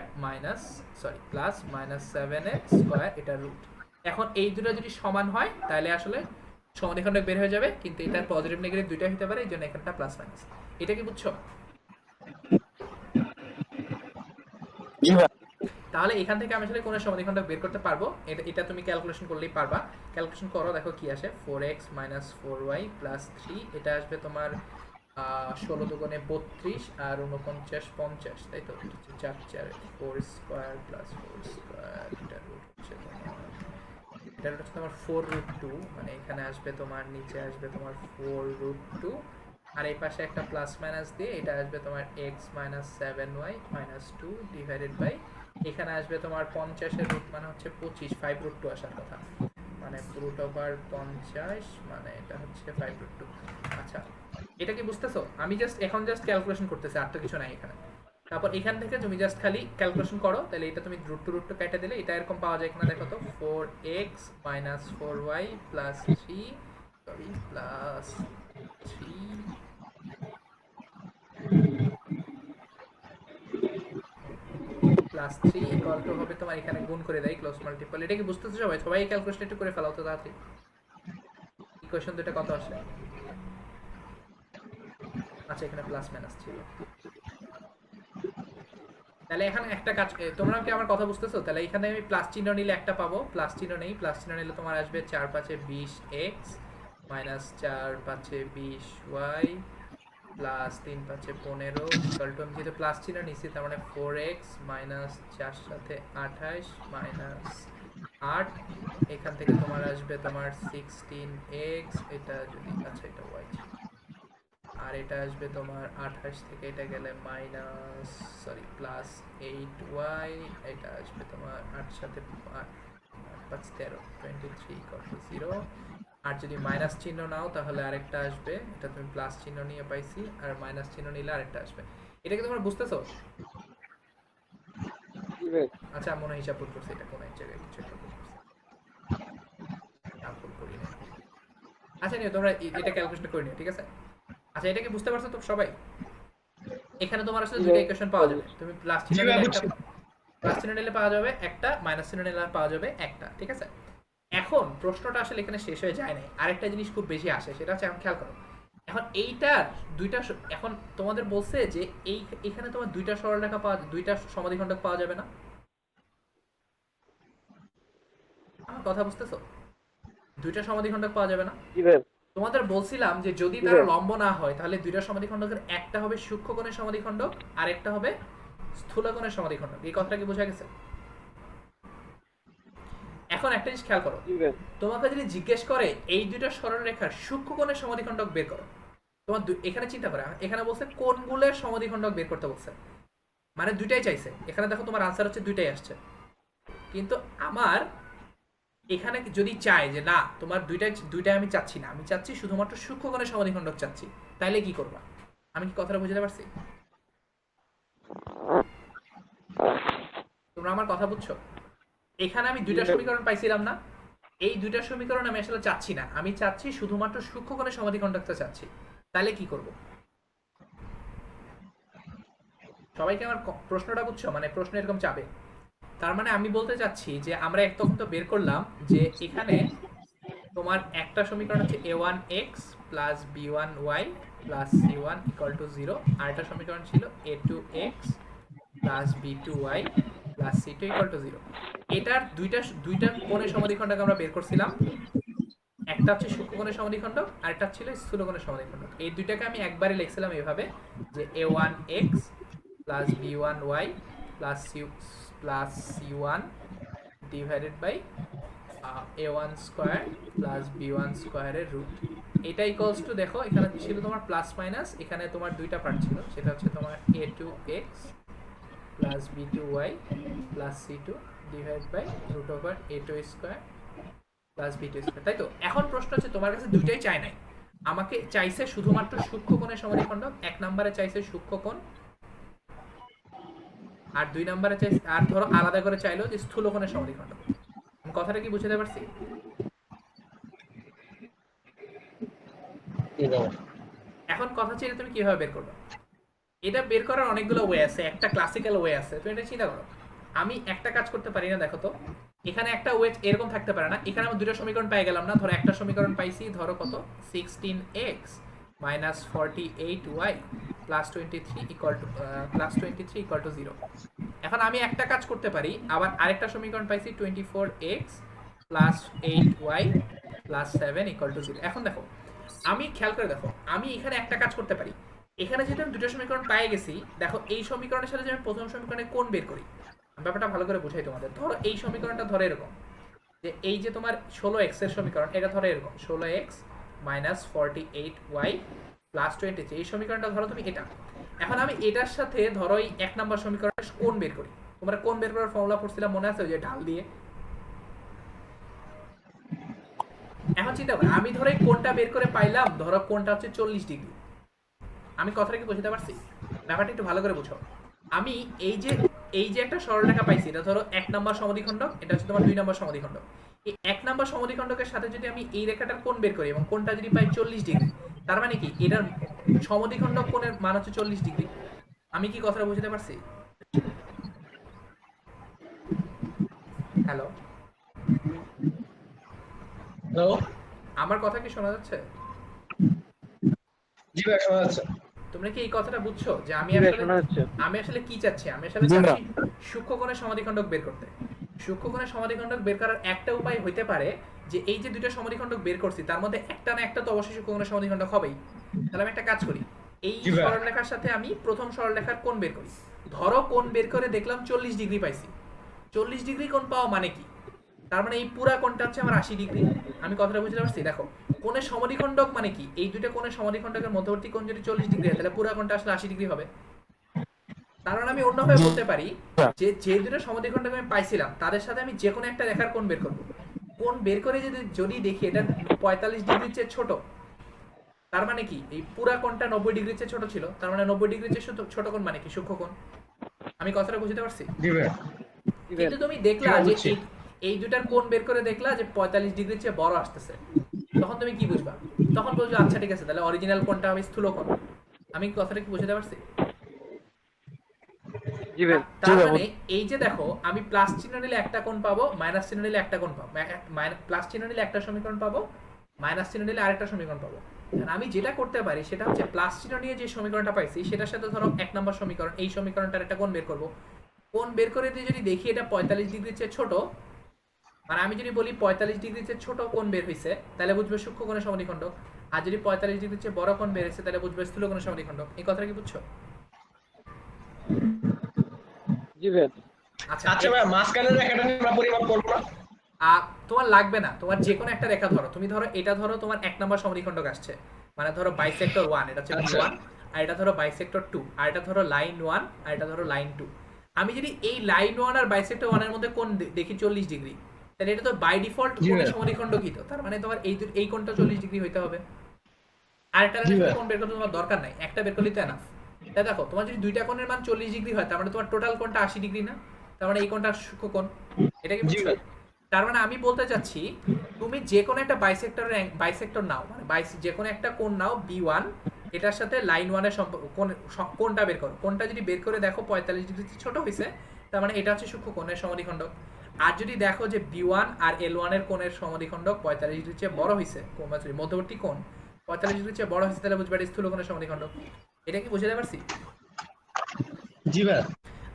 plus -7x square, এটা রুট। এখন এই দুটো যদি সমান হয় তাহলে আসলে সমদ্বিখণ্ডক বের হয়ে যাবে, কিন্তু এটার পজিটিভ নেগেটিভ দুইটাই হতে পারে, এই জন্য এখানটা প্লাস মাইনাস। এটা কি বুঝছো? তাহলে এখান থেকে আমি আসলে কোণের সমদ্বিখণ্ডক বের করতে পারবো, এটা তুমি ক্যালকুলেশন করলেই পারবা। ক্যালকুলেশন করো, দেখো কি আসে। 4x - 4y + 3, এটা আসবে তোমার 16 দুগুণে 32 আর 49 50, তাই তো? 4 4 4 স্কয়ার প্লাস 4 স্কয়ার, এটা রুট হচ্ছে তোমার 4√2, মানে এখানে আসবে তোমার নিচে আসবে তোমার 4√2, আর এই পাশে একটা প্লাস মাইনাস দিয়ে এটা আসবে তোমার x - 7y - 2 ডিভাইডেড বাই, এখানে আসবে তোমার 50 এর রুট মানে হচ্ছে 25, 5√2 আসার কথা, মানে √50, মানে এটা হচ্ছে 5√2। আচ্ছা, এটা কি বুঝতেছো? আমি এখন জাস্ট ক্যালকুলেশন করতেছি, আর তো কিছু নাই এখানে। তারপর এখান থেকে তুমি জাস্ট খালি ক্যালকুলেশন করো, তাহলে এটা তুমি রুট টু কেটে দিলে এটা এরকম পাওয়া যায় কিনা দেখো তো, 4x minus 4y plus 3 sorry plus 3 plus 3 equal to হবে তোমার এখানে গুণ করে দেয় ক্লোজ মাল্টিপল। এটা কি বুঝতেছো সবাই? সবাই ক্যালকুলেশন একটু করে ফেলাও তো তাড়াতাড়ি। ইকুয়েশন দুটো কত আসে? আচ্ছা এখানে প্লাস মাইনাস ছিল। তাহলে এখানে একটা কাজ, তোমরা কি আমার কথা বুঝতেছো? তাহলে এখানে আমি প্লাস চিহ্ন নিলে একটা পাবো, প্লাস চিহ্ন নেই, প্লাস চিহ্ন নিলে তোমার আসবে 4 5 20x minus 4 5 20y plus 3 5 15 equal to, আমি যেহেতু প্লাস চিহ্ন নিচ্ছি তার মানে 4x মাইনাস 4 সাথে 28 মাইনাস 8, এখান থেকে তোমার আসবে তোমার 16x, এটা যদি আচ্ছা এটা y, আর এটা আসবে তোমার 28 থেকে এটা গেলে মাইনাস সরি প্লাস 8y, এটা আসবে তোমার 8 সাথে 5 13 23 ইকুয়াল টু 0। আর যদি মাইনাস চিহ্ন নাও তাহলে আরেকটা আসবে, এটা তুমি প্লাস চিহ্ন নিয়ে পাইছি, আর মাইনাস চিহ্ন নিলে আরেকটা আসবে। এটা কি তোমরা বুঝতেছো? আচ্ছা মনে হিসাব করছি, এটা কোন এক জায়গায় কিছু একটা করছি, ভুল করি না। আচ্ছা নিও তোমরা এটা ক্যালকুলেশন করে নিও, ঠিক আছে? আচ্ছা এটা কি বুঝতে পারছো তো সবাই? এখানে তোমার আসলে দুটো ইকুয়েশন পাওয়া যাবে, তুমি প্লাস চিহ্ন নিলে একটা, প্লাস চিহ্ন নিলে পাওয়া যাবে একটা, মাইনাস চিহ্ন নিলে পাওয়া যাবে একটা, ঠিক আছে? এখন প্রশ্নটা আসলে এখানে শেষ হয়ে যায় না, আরেকটা জিনিস খুব বেশি আসে, সেটা হচ্ছে এখন খেয়াল করো। এখন এইটার দুইটা এখন তোমাদের বলছে যে এই এখানে তোমার দুইটা সরলরেখা পাওয়া, দুইটা সমাধিখণ্ডক পাওয়া যাবে না। আমার কথা বুঝতেছো? দুইটা সমাধিখণ্ডক পাওয়া যাবে না। তোমাদের বলছিলাম যে যদি তারা লম্ব না হয় তাহলে দুইটা সমাধিখণ্ডকের একটা হবে সূক্ষ্মকোণের সমাধিখণ্ডক আর একটা হবে স্থূলকোণের সমাধিখণ্ডক। এই কথাটা কি বোঝা গেছে? এখন একটা জিনিস খেয়াল করো, তোমাকে যদি জিজ্ঞেস করে এই দুইটা সরলরেখার সূক্ষ্মকোণের সমাধিখণ্ডক বের করো, তোমার এখানে চিন্তা করে, এখানে বলছে কোণগুলোর সমাধিখণ্ডক বের করতে বলছে, মানে দুইটাই চাইছে। এখানে দেখো তোমার আনসার হচ্ছে দুইটাই আসছে, কিন্তু আমার এখানে যদি চাই যে না তোমার দুইটাই আমি চাচ্ছি না, আমি চাচ্ছি শুধুমাত্র সূক্ষ্মকোণের সমাধিখণ্ডক চাচ্ছি, তাইলে কি করবা? আমি কি কথাটা বুঝতে পারছি? তোমরা আমার কথা বুঝছো? এখানে আমি দুইটা সমীকরণ পাইছিলাম না, এই দুইটা সমীকরণ আমি আসলে চাচ্ছি না, আমি চাচ্ছি শুধুমাত্র সূক্ষ্মকোণের সমাধিখণ্ডকটা চাচ্ছি, তাহলে কি করব? সবাইকে আমার প্রশ্নটা বুঝছো? মানে প্রশ্ন এরকম চাবে, তার মানে আমি বলতে চাচ্ছি যে আমরা তখন তো বের করলাম যে এখানে তোমার একটা সমীকরণ হচ্ছে a1x plus b1y plus c1 equal to 0, আর একটা সমীকরণ ছিল a2x plus b2y plus c2 equal to 0। এটার দুইটা কোণের সমাধিখণ্ডক আমরা বের করছিলাম, একটা হচ্ছে সূক্ষ্মকোণের সমাধিখণ্ডক আর একটা ছিল স্থূলকোণের সমাধিখণ্ডক। এই দুইটাকে আমি একবারে লিখছিলাম এভাবে যে a1x plus b1y plus c1 divided by a1 square plus b1 স্কয়ারের রুট। এটা ইকুয়ালস টু, দেখো এখানে ছিল তোমার প্লাস মাইনাস, এখানে তোমার দুইটা পার্ট ছিল, সেটা হচ্ছে তোমার a2x plus b2y plus c2 divide by root over a2 square plus b2 square, তাই তো? এখন প্রশ্ন হচ্ছে তোমার কাছে দুইটাই চাই নাই, আমাকে চাইছে শুধুমাত্র সূক্ষ্মকোণের সমাধিখণ্ডক, এক নম্বরে চাইছে সূক্ষ্মকোণ আর দুই নম্বরে চাইছে, আর ধরো আলাদা করে চাইলো যে স্থূলকোণের সমাধিখণ্ডক। আমি কথাটা কি বুঝতে পারছি? এখন কথা হচ্ছে তুমি কিভাবে বের করবে? এটা বের করার অনেকগুলো ওয়ে আছে, একটা ক্লাসিক্যাল ওয়ে আছে, তুমি এটা চিন্তা করো। আমি একটা কাজ করতে পারি না, দেখো তো এখানে একটা ওয়ে এরকম থাকতে পারে না, এখানে আমি দুটো সমীকরণ পাই গেলাম না, ধরো একটা সমীকরণ পাইছি, ধরো কত 16x minus 48y plus 23 equal to equal two 0। এখন আমি একটা কাজ করতে পারি, আবার আরেকটা সমীকরণ পাইছি 24x plus 8y plus 7 equal to 0। এখন দেখো আমি খেয়াল করে দেখো, আমি এখানে একটা কাজ করতে পারি, এখানে যেহেতু আমি দুটো সমীকরণ পেয়ে গেছি, দেখো এই সমীকরণের সাথে যে আমি প্রথম সমীকরণে কোণ বের করি, ব্যাপারটা ভালো করে বুঝাই তোমাদের। ধরো এই সমীকরণটা ধরো এরকম, যে এই যে তোমার 16x এর সমীকরণ, এটা ধরো এরকম 16x মাইনাস 48y প্লাস 23, এই সমীকরণটা ধরো তুমি এটা। এখন আমি এটার সাথে ধরো এই এক নম্বর সমীকরণের কোণ বের করি, তোমরা কোণ বের করার ফর্মুলা পড়ছিলাম মনে আছে, ওই যে ঢাল দিয়ে। এখন চিন্তা করো, আমি ধরো এই কোণটা বের করে পাইলাম, ধরো কোণটা হচ্ছে 40 ডিগ্রি। আমি কথাটা কি বুঝতে পারছি? ব্যাপারটা একটু ভালো করে বুঝো। আমি এই যে একটা সরলরেখা পাইছি, এটা ধরো 1 নাম্বার সমদ্বিখণ্ডক, এটা হচ্ছে তোমার 2 নাম্বার সমদ্বিখণ্ডক। এই 1 নাম্বার সমদ্বিখণ্ডকের সাথে যদি আমি এই রেখাটার কোণ বের করি এবং কোণটা যদি পাই 40 ডিগ্রি, তার মানে কি এটার সমদ্বিখণ্ডক কোণের মান হচ্ছে 40 ডিগ্রি। আমি কি কথাটা বুঝতে পারছি? হ্যালো, হ্যালো, আমার কথা কি শোনা যাচ্ছে? জি ভাই শোনা যাচ্ছে। তোমরা কি এই কথাটা বুঝছো যে জি ভাই শোনা যাচ্ছে। আমি আসলে কি চাচ্ছি? আমি আসলে জি চাচ্ছি সূক্ষ্মকোণের সমাধিখণ্ডক বের করতে। সূক্ষ্মকোণের সমাধিখণ্ডক বের করার একটা উপায় হইতে পারে যে এই যে দুইটা সমাধিখণ্ডক বের করছি তার মধ্যে একটা না একটা তো অবশ্যই সূক্ষ্মকোণের সমাধিখণ্ডক হবেই। তাহলে আমি একটা কাজ করি, এই জি ভাই। সরলরেখার সাথে আমি প্রথম সরলরেখার কোণ বের করি। ধরো কোণ বের করে দেখলাম 40 ডিগ্রি পাইছি। 40 ডিগ্রি কোণ পাওয়া মানে কি? তার মানে এই পুরা কোণটা হচ্ছে আমার 80 ডিগ্রি। আমি কথাটা বুঝতে পারছি? দেখো, কোণের সমাধিখণ্ডক মানে কি? এই দুইটা কোণের সমাধিখণ্ডকের মধ্যবর্তী কোণ যদি 40 ডিগ্রি হয় তাহলে পুরা কোণটা আসলে 80 ডিগ্রি হবে। তার মানে আমি অন্যভাবে বলতে পারি যে যে দুটো সমদ্বিখণ্ডক আমি পাইছিলাম তাদের সাথে আমি যে কোনো একটা রেখার কোণ বের করব। কোণ বের করে যদি দেখি এটা 45 ডিগ্রির চেয়ে ছোট, তার মানে কি এই পুরা কোণটা 90 ডিগ্রির চেয়ে ছোট ছিল, তার মানে 90 ডিগ্রির চেয়ে ছোট কোণ মানে কি? সূক্ষ্মকোণ। আমি কথাটা বুঝতে পারছি? জি ভাই। কিন্তু তুমি দেখলা হ্যাঁ, যে বুঝছি। এই দুটার কোণ বের করে দেখলা যে 45 ডিগ্রির চেয়ে বড় আসতেছে, তখন তুমি কি বুঝবা? তখন বলছো আচ্ছা ঠিক আছে, তাহলে অরিজিনাল কোণটা হবে স্থূলকোণ। আমি কথাটা কি বুঝতে পারছি? জি ভাই। তার মানে এই যে দেখো, আমি প্লাস চিহ্ন নিলে একটা কোণ পাবো, মাইনাস চিহ্ন নিলে একটা কোণ পাবো, প্লাস চিহ্ন নিলে একটা সমীকরণ পাবো, মাইনাস চিহ্ন নিলে আরেকটা সমীকরণ পাবো। আর আমি যেটা করতে পারি সেটা হচ্ছে প্লাস চিহ্ন নিয়ে যে সমীকরণটা পাইছি সেটার সাথে ধরো 1 নম্বর সমীকরণ, এই সমীকরণটার একটা কোণ বের করব। কোণ বের করে দিয়ে যদি দেখি এটা 45 ডিগ্রির চেয়ে ছোট, মানে আমি যদি বলি 45 ডিগ্রির চেয়ে ছোট কোণ বের হইছে তাহলে বুঝবে সূক্ষ্মকোণের সমদ্বিখণ্ডক। আর যদি 45 ডিগ্রির চেয়ে বড় কোণ বের হইছে তাহলে বুঝবে স্থূলকোণের সমদ্বিখণ্ডক। এই কথাটা কি বুঝছো? জি ভাই। আচ্ছা, আচ্ছা ভাই, মাঝখানের রেখাটা নিয়ে আমরা পরিমাপ করবো না? তোমার লাগবে না, তোমার যে কোনো একটা রেখা ধরো, তুমি ধরো এটা ধরো তোমার 1 নম্বর সমদ্বিখণ্ডক আসছে, মানে ধরো বাইসেক্টর 1, এটা হচ্ছে আচ্ছা। B1, আর এটা ধরো বাইসেক্টর 2, আর এটা ধরো লাইন 1, আর এটা ধরো লাইন 2। আমি যদি এই লাইন 1 আর বাইসেক্টর 1 এর মধ্যে কোণ দেখি 40 ডিগ্রি, তাহলে এটা তো বাই ডিফল্ট জি কোণের ভাই। সমদ্বিখণ্ডকই তো। তার মানে তোমার এই কোণটা 40 ডিগ্রি হইতে হবে। আর একটা জি ভাই। কোণ বের করতে তোমার দরকার নাই, একটা বের করলেই তো এনাফ। তাই দেখো, তোমার যদি দুইটা কোণের মান 40 ডিগ্রি হয় তার মানে তোমার টোটাল কোণটা 80 ডিগ্রি না? তার মানে এই কোণটা সূক্ষ্মকোণ। এটা কি জি বুঝছো? ভাই। তার মানে আমি বলতে চাচ্ছি তুমি যে কোনো একটা বাইসেক্টর নাও, মানে যে কোনো একটা কোণ নাও B1, এটার সাথে লাইন 1 এর কোণটা বের করো। কোণটা যদি বের করে দেখো 45 ডিগ্রি ছোট হইছে, তার মানে এটা হচ্ছে সূক্ষ্মকোণের সমদ্বিখণ্ডক। আর যদি দেখো যে B1 আর L1 এর কোণের সমদ্বিখণ্ডক 45 ডিগ্রির চেয়ে বড় হইছে, মধ্যবর্তী কোণ 45 ডিগ্রির চেয়ে বড় হইছে, তাহলে বুঝবে এটা স্থূলকোণের সমদ্বিখণ্ডক। এটা কি বুঝতে পারছি? জি ভাই।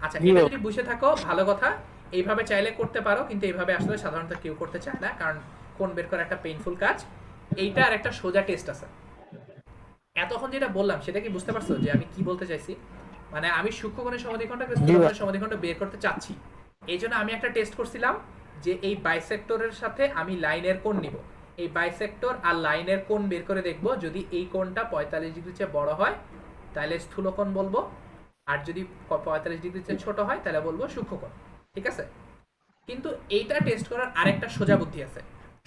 আচ্ছা, জি এটা ভাই। যদি বুঝে থাকো ভালো কথা। এইভাবে চাইলে করতে পারো, কিন্তু এইভাবে আসলে সাধারণত কেউ করতে চায় না, কারণ কোণ বের করা একটা পেইনফুল কাজ। এইটা আর একটা সোজা টেস্ট আছে। এতক্ষণ যেটা বললাম সেটা কি বুঝতে পারছো যে আমি কি বলতে চাইছি? মানে আমি সূক্ষ্মকোণের সমদ্বিখণ্ডক আর স্থূলকোণের সমদ্বিখণ্ডক বের করতে চাচ্ছি। এই জন্য আমি একটা টেস্ট করছিলাম যে এই বাইসেক্টরের সাথে আমি লাইনের কোণ নিব। এই বাইসেক্টর আর লাইনের কোণ বের করে দেখব, যদি এই কোণটা 45 ডিগ্রির চেয়ে বড় হয় তাহলে স্থূলকোণ বলবো, আর যদি 45 ডিগ্রির চেয়ে ছোট হয় তাহলে বলবো সূক্ষ্মকোণ। ঠিক আছে? কিন্তু এইটা টেস্ট করার আরেকটা সোজা বুদ্ধি আছে।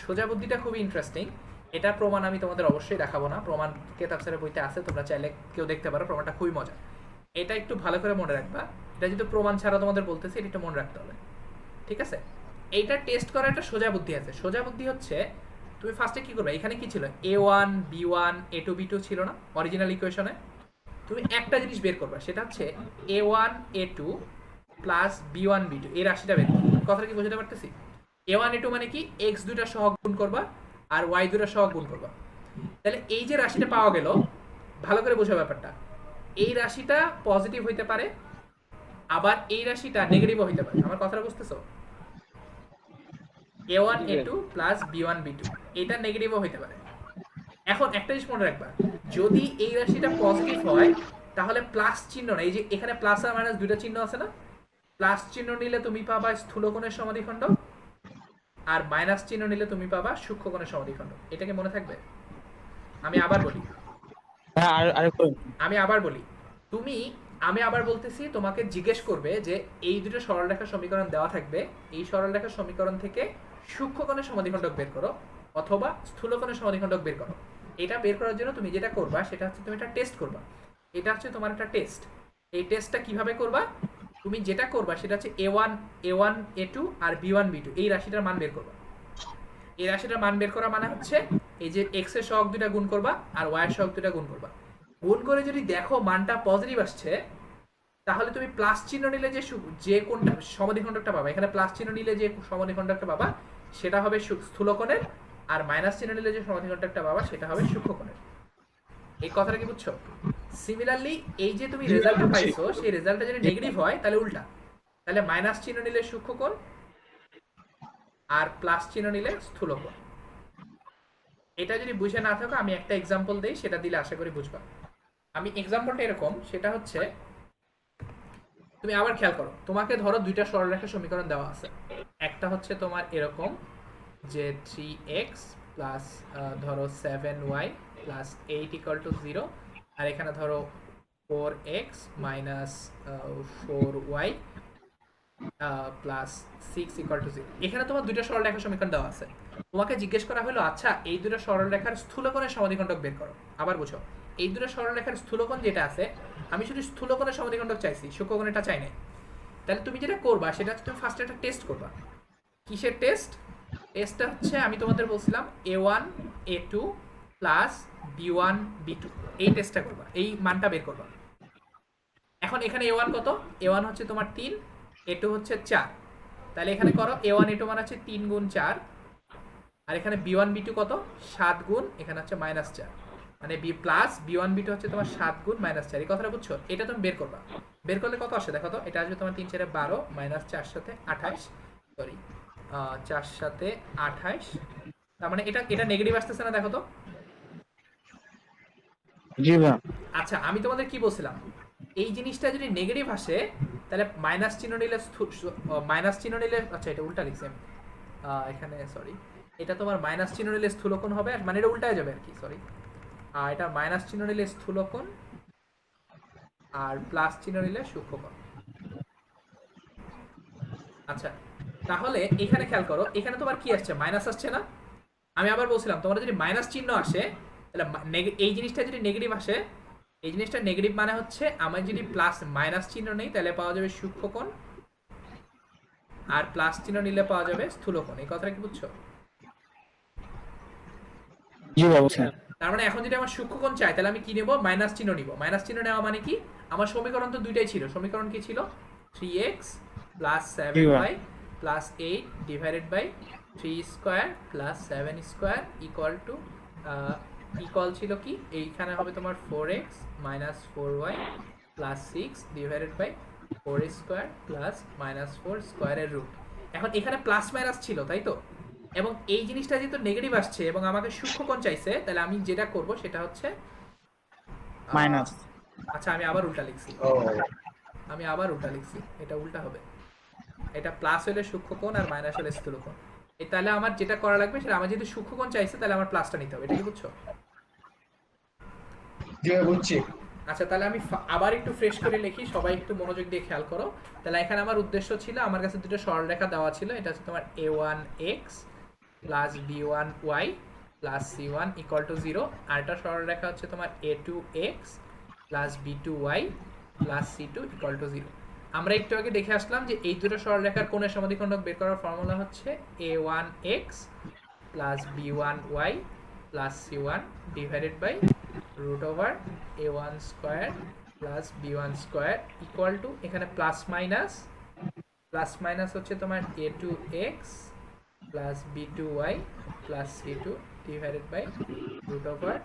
সোজা বুদ্ধিটা খুবই ইন্টারেস্টিং। এটা প্রমাণ আমি তোমাদের অবশ্যই দেখাবো না, প্রমাণ কেতাব স্যারের বইতে আছে, তোমরা চাইলে কেউ দেখতে পারো। প্রমাণটা খুবই মজা। এটা একটু ভালো করে মনে রাখবা, এটা যেহেতু প্রমাণ ছাড়া তোমাদের বলতেছি, এটা একটু মনে রাখতে হবে। ঠিক আছে? এইটা টেস্ট করার একটা সোজা বুদ্ধি আছে। সোজা বুদ্ধি হচ্ছে, তুমি ফার্স্টে কি করবে, এখানে কি ছিল A1 B1 A2 B2 ছিল না অরিজিনাল ইকুয়েশনে? তুমি একটা জিনিস বের করবা, সেটা হচ্ছে A1 A2 plus B1 B2, এই রাশিটা বের করবা। কথাটা কি বুঝতে পারতেছি? A1 A2 মানে কি, x দুইটা সহগ গুণ করবা আর y দুইটা সহগ গুণ করবা। তাহলে এই যে রাশিটা পাওয়া গেল, ভালো করে বোঝো ব্যাপারটা। এই রাশিটা পজিটিভ হইতে পারে, আবার এই রাশিটা নেগেটিভও হইতে পারে। আমার কথাটা বুঝতেছো? A1 A2 plus B1 B2 এটা নেগেটিভও হইতে পারে। এখন একটা জিনিস মনে রাখবা, যদি এই রাশিটা পজিটিভ হয় তাহলে প্লাস চিহ্ন না, এই যে এখানে প্লাস আর মাইনাস দুইটা চিহ্ন আছে না, প্লাস চিহ্ন নিলে তুমি পাবা স্থূলকোণের সমদ্বিখণ্ডক, আর মাইনাস চিহ্ন নিলে তুমি পাবা সূক্ষ্মকোণের সমদ্বিখণ্ডক। এটা কি মনে থাকবে? আমি আবার বলি, হ্যাঁ আরেকটু। তুমি আমি আবার বলতেছি, তোমাকে জিজ্ঞেস করবে যে এই দুটো সরলরেখার সমীকরণ দেওয়া থাকবে, এই সরলরেখার সমীকরণ থেকে সূক্ষ্মকোণের সমদ্বিখণ্ডক বের করো অথবা স্থূলকোণের সমদ্বিখণ্ডক বের করো। এটা বের করার জন্য তুমি যেটা করবা সেটা হচ্ছে তুমি একটা টেস্ট করবা। এটা হচ্ছে তোমার একটা টেস্ট। এই টেস্টটা কিভাবে করবা? তুমি যেটা করবা সেটা হচ্ছে a1 a2 আর b1 b2 এই রাশিটার মান বের করবা। এই রাশিটার মান বের করা মানে হচ্ছে এই যে x এর সহগ দুইটা গুণ করবা আর y এর সহগ দুইটা গুণ করবা। গুণ করে যদি দেখো মানটা পজিটিভ আসছে, তাহলে তুমি প্লাস চিহ্ন নিলে যে কোনটা সমদ্বিখণ্ডকটা পাবা, এখানে প্লাস চিহ্ন নিলে যে সমদ্বিখণ্ডকটা পাবা সেটা হবে স্থূলকোণের, আর মাইনাস চিহ্ন নিলে যে সমদ্বিখণ্ডকটা পাবা সেটা হবে সূক্ষ্মকোণের। এই কথাটা কি বুঝছো? সিমিলারলি এই যে তুমি জি, রেজাল্টটা বুঝছি। পাইছো সেই রেজাল্টটা যদি নেগেটিভ হয় তাহলে উল্টা, তাহলে মাইনাস চিহ্ন নিলে সূক্ষ্মকোণ আর প্লাস চিহ্ন নিলে স্থূলকোণ। এটা যদি বুঝে না থাকো আমি একটা এক্সাম্পল দেই, সেটা দিলে আশা করি বুঝবা। আমি এক্সাম্পলটা এরকম, সেটা হচ্ছে তুমি আবার খেয়াল করো, তোমাকে ধরো দুইটা সরলরেখা সমীকরণ দেওয়া আছে। একটা হচ্ছে তোমার এরকম যে 3x প্লাস ধরো 7y প্লাস 8 ইকুয়াল টু 0, আর এখানে ধরো 4x minus 4y plus 6 equal to 0। এখানে তোমার দুইটা সরলরেখা সমীকরণ দেওয়া আছে। তোমাকে জিজ্ঞেস করা হলো আচ্ছা এই দুটো সরলরেখার স্থূলকোণের সমদ্বিখণ্ডক বের করো। আবার বুঝো, এই দুটো সরলরেখার স্থূলকোণ যেটা আছে, আমি শুধু স্থূলকোণের সমদ্বিখণ্ডক চাইছি, সূক্ষ্মকোণেরটা চাই নাই। তাহলে তুমি যেটা করবা সেটা হচ্ছে তুমি ফার্স্টে একটা টেস্ট করবা। কিসের টেস্ট? টেস্টটা হচ্ছে আমি তোমাদের বলছিলাম a1 a2 plus b1 b2, এই টেস্টটা করবা, এই মানটা বের করবা। এখন এখানে a1 কত? a1 হচ্ছে তোমার 3, a2 হচ্ছে 4। তাহলে এখানে করো a1 a2 মানে হচ্ছে 3 গুণ 4, আর এখানে b1 b2 কত? 7 গুণ, এখানে হচ্ছে মাইনাস 4, মানে b প্লাস b1 b2 হচ্ছে তোমার 7 গুণ মাইনাস 4। এই কথাটা বুঝছো? এটা তুমি বের করবা। বের করলে কত আসে দেখো তো, এটা আসবে তোমার 3 4 12 মাইনাস 4 সাথে 28, সরি 4 সাথে 28, তার মানে এটা এটা নেগেটিভ আসতেছে না দেখো তো। জি ভাইয়া। আচ্ছা আমি তোমাদের কি বলছিলাম, এই জিনিসটা যদি নেগেটিভ আসে তাহলে মাইনাস চিহ্ন নিলে মাইনাস চিহ্ন নিলে, আচ্ছা এটা উল্টা লিখছি আমি এখানে, সরি এটা তোমার মাইনাস চিহ্ন নিলে স্থূলকোণ হবে, মানে এটা উল্টায় যাবে আর কি, সরি। এটা মাইনাস চিহ্ন নিলে স্থূলকোণ আর প্লাস চিহ্ন নিলে সূক্ষ্মকোণ। আচ্ছা তাহলে এখানে খেয়াল করো, এখানে তোমার কি আসছে? মাইনাস আসছে না? আমি আবার বলছিলাম তোমরা যদি মাইনাস চিহ্ন আসে তাহলে এই জিনিসটা যদি নেগেটিভ আসে, এই জিনিসটা নেগেটিভ মানে হচ্ছে আমার যদি প্লাস মাইনাস চিহ্ন নেই তাহলে পাওয়া যাবে সূক্ষ্মকোণ, আর প্লাস চিহ্ন নিলে পাওয়া যাবে স্থূলকোণ। এই কথাটা কি বুঝছো? জি ভাইয়া বুঝছেন। তার মানে এখন যদি আমার সূক্ষ্মকোণ চাই তাহলে আমি কি নেব? মাইনাস চিহ্ন নিব। মাইনাস চিহ্ন নেওয়া মানে কি? আমার সমীকরণ তো দুইটাই ছিল। সমীকরণ কি ছিল? 3x প্লাস জি ভাইয়া। 7y plus 8 divided by 3 square plus 7 square equal to equal ছিল কি? এইখানে হবে তোমার 4x minus 4y plus 6 divided by 4 square plus minus 4 স্কোয়ারের রুট। এখন এখানে প্লাস মাইনাস ছিল তাই তো, এবং এই জিনিসটা যেহেতু নেগেটিভ আসছে এবং আমাকে সূক্ষ্মকোণ চাইছে, তাহলে আমি যেটা করব সেটা হচ্ছে মাইনাস। আচ্ছা আমি আবার উল্টা লিখছি, এটা উল্টা হবে। এটা প্লাস হলে সূক্ষ্মকোণ আর মাইনাস হলে স্থূলকোণ। তাহলে আমার যেটা করা লাগবে সেটা, আমার যেহেতু সূক্ষ্মকোণ চাইছে তাহলে আমার প্লাসটা নিতে হবে। এটা কি বুঝছো? জি ভাই, বুঝছি। আচ্ছা তাহলে আমি আবার একটু ফ্রেশ করে লিখি, সবাই একটু মনোযোগ দিয়ে খেয়াল করো। তাহলে এখানে আমার উদ্দেশ্য ছিল, আমার কাছে দুটো সরলরেখা দেওয়া ছিল, এটা হচ্ছে তোমার a1x plus b1y plus c1 equal to 0, আর একটা সরলরেখা হচ্ছে তোমার a2x plus b2y plus c2 equal to 0। আমরা একটু আগে দেখে আসলাম যে এই দুটো সরলরেখার কোণের সমদ্বিখণ্ডক বের করার ফর্মুলা হচ্ছে a1x plus b1y plus c1 divided by root over a1 square plus b1 square equal to, এখানে প্লাস মাইনাস হচ্ছে তোমার a2x plus b2y plus c2 divided by root over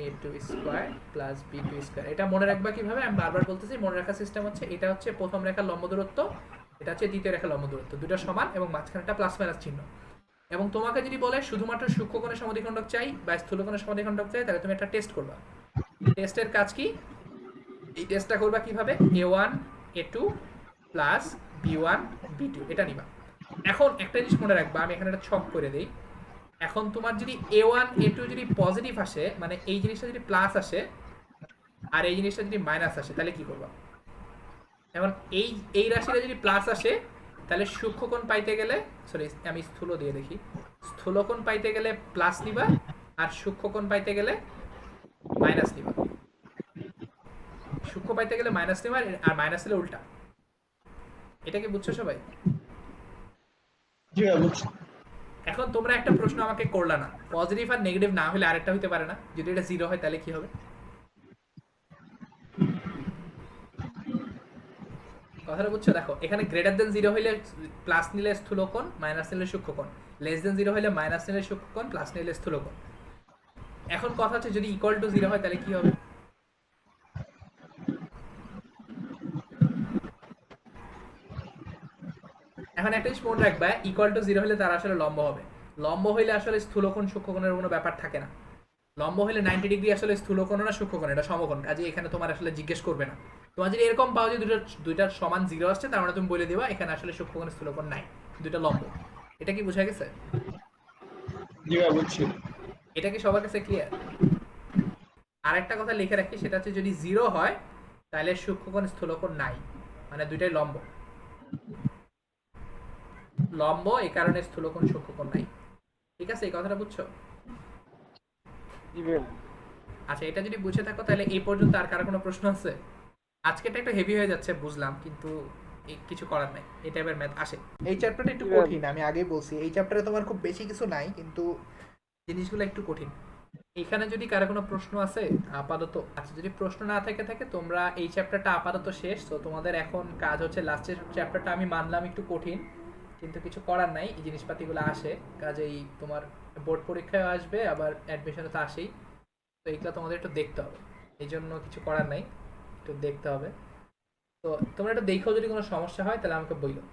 a2 square plus b2 square. এটা মনে রাখবা কিভাবে? আমি বারবার বলতেছি, মনে রাখার সিস্টেম হচ্ছে এটা হচ্ছে প্রথম রেখার লম্ব দূরত্ব, এটা হচ্ছে দ্বিতীয় রেখার লম্ব দূরত্ব, দুটো সমান এবং মাঝখানেটা প্লাস মাইনাস চিহ্ন। এবং তোমাকে যদি বলে শুধুমাত্র সূক্ষ্মকোণের সমদ্বিখণ্ডক চাই বা স্থূলকোণের সমদ্বিখণ্ডক চাই, তাহলে তুমি একটা টেস্ট করবা। টেস্টের কাজ কি? এই টেস্টটা করবা কিভাবে? a1 a2 plus b1 b2 এটা নিবা। এখন একটা জিনিস মনে রাখবা, আমি এখানে একটা ছক করে দেই। এখন তোমার যদি a1 a2 যদি পজিটিভ আসে, মানে এই জিনিসটা যদি প্লাস আসে আর এই জিনিসটা যদি মাইনাস আসে, তাহলে কি করবা? এখন এই রাশিটা যদি প্লাস আসে তাহলে সূক্ষ্মকোণ পাইতে গেলে, সরি আমি স্থূল দিয়ে দেখি, স্থূলকোণ পাইতে গেলে প্লাস নিবা আর সূক্ষ্মকোণ পাইতে গেলে মাইনাস নিবা। সূক্ষ্ম পাইতে গেলে মাইনাস নেওয়া আর মাইনাস হলে উল্টা। এটা কি বুঝছো সবাই? জি ভাইয়া বুঝছি। এখন তোমরা একটা প্রশ্ন আমাকে করলা না, পজিটিভ আর নেগেটিভ না হলে আরেকটা হইতে পারে না? যদি এটা 0 হয় তাহলে কি হবে? কথাটা বুঝছো? দেখো এখানে গ্রেটার দেন 0 হইলে প্লাস নিলে স্থূলকোণ, মাইনাস নিলে সূক্ষ্মকোণ। লেস দেন 0 হইলে মাইনাস নিলে সূক্ষ্মকোণ, প্লাস নিলে স্থূলকোণ। এখন কথা হচ্ছে যদি ইকুয়াল টু 0 হয় তাহলে কি হবে? এখন একটা জিনিস মনে রাখবা, ইকুয়াল টু 0 হলে তার আসলে লম্ব হবে। লম্ব হইলে আসলে স্থূলকোণ সূক্ষ্মকোণের কোনো ব্যাপার থাকে না। লম্ব হইলে 90 ডিগ্রি আসলে স্থূলকোণ না সূক্ষ্মকোণ, এটা সমকোণ। কাজে এখানে তোমার আসলে জিজ্ঞেস করবে না। তোমার যদি এরকম পাও যে দুইটার সমান 0 আসছে, তার মানে তুমি বলে দিবা এখানে আসলে সূক্ষ্মকোণ স্থূলকোণ নাই, দুইটা লম্ব। এটা কি বোঝা গেছে? জি ভাইয়া বুঝছি। এটা কি সবার কাছে ক্লিয়ার? আরেকটা কথা লিখে রাখি, সেটা হচ্ছে যদি 0 হয় তাহলে সূক্ষ্মকোণ স্থূলকোণ নাই, মানে দুইটাই লম্ব। লম্ব এই কারণে স্থূলকোণ সূক্ষ্মকোণ নাই। ঠিক আছে, এই কথাটা বুঝছো? জি ভাইয়া। আচ্ছা, এটা যদি বুঝে থাকো তাহলে এই পর্যন্ত আর কারো কোনো প্রশ্ন আছে? আজকেটা একটু হেভি হয়ে যাচ্ছে বুঝলাম, কিন্তু কিছু করার নাই, এই টাইপের ম্যাথ আসে। এই চ্যাপ্টারটা একটু কঠিন, আমি আগেই বলছি। এই চ্যাপ্টারে তোমার খুব বেশি কিছু নাই, কিন্তু জিনিসগুলো একটু কঠিন। এখানে যদি কারো কোনো প্রশ্ন আছে আপাতত? আচ্ছা, যদি প্রশ্ন না থাকে তোমরা এই চ্যাপ্টারটা আপাতত শেষ। তো তোমাদের এখন কাজ হচ্ছে লাস্টের চ্যাপ্টারটা আমি মানলাম একটু কঠিন, কিন্তু কিছু করার নাই, এই জিনিসপাতিগুলো আসে। কাজেই তোমার বোর্ড পরীক্ষায় আসবে, আবার অ্যাডমিশনে তো আসেই। তো এইগুলো তোমাদের একটু দেখতে হবে, এই জন্য কিছু করার নাই, একটু দেখতে হবে। তো তোমরা একটু দেখো, যদি কোনো সমস্যা হয় তাহলে আমাকে বইলো।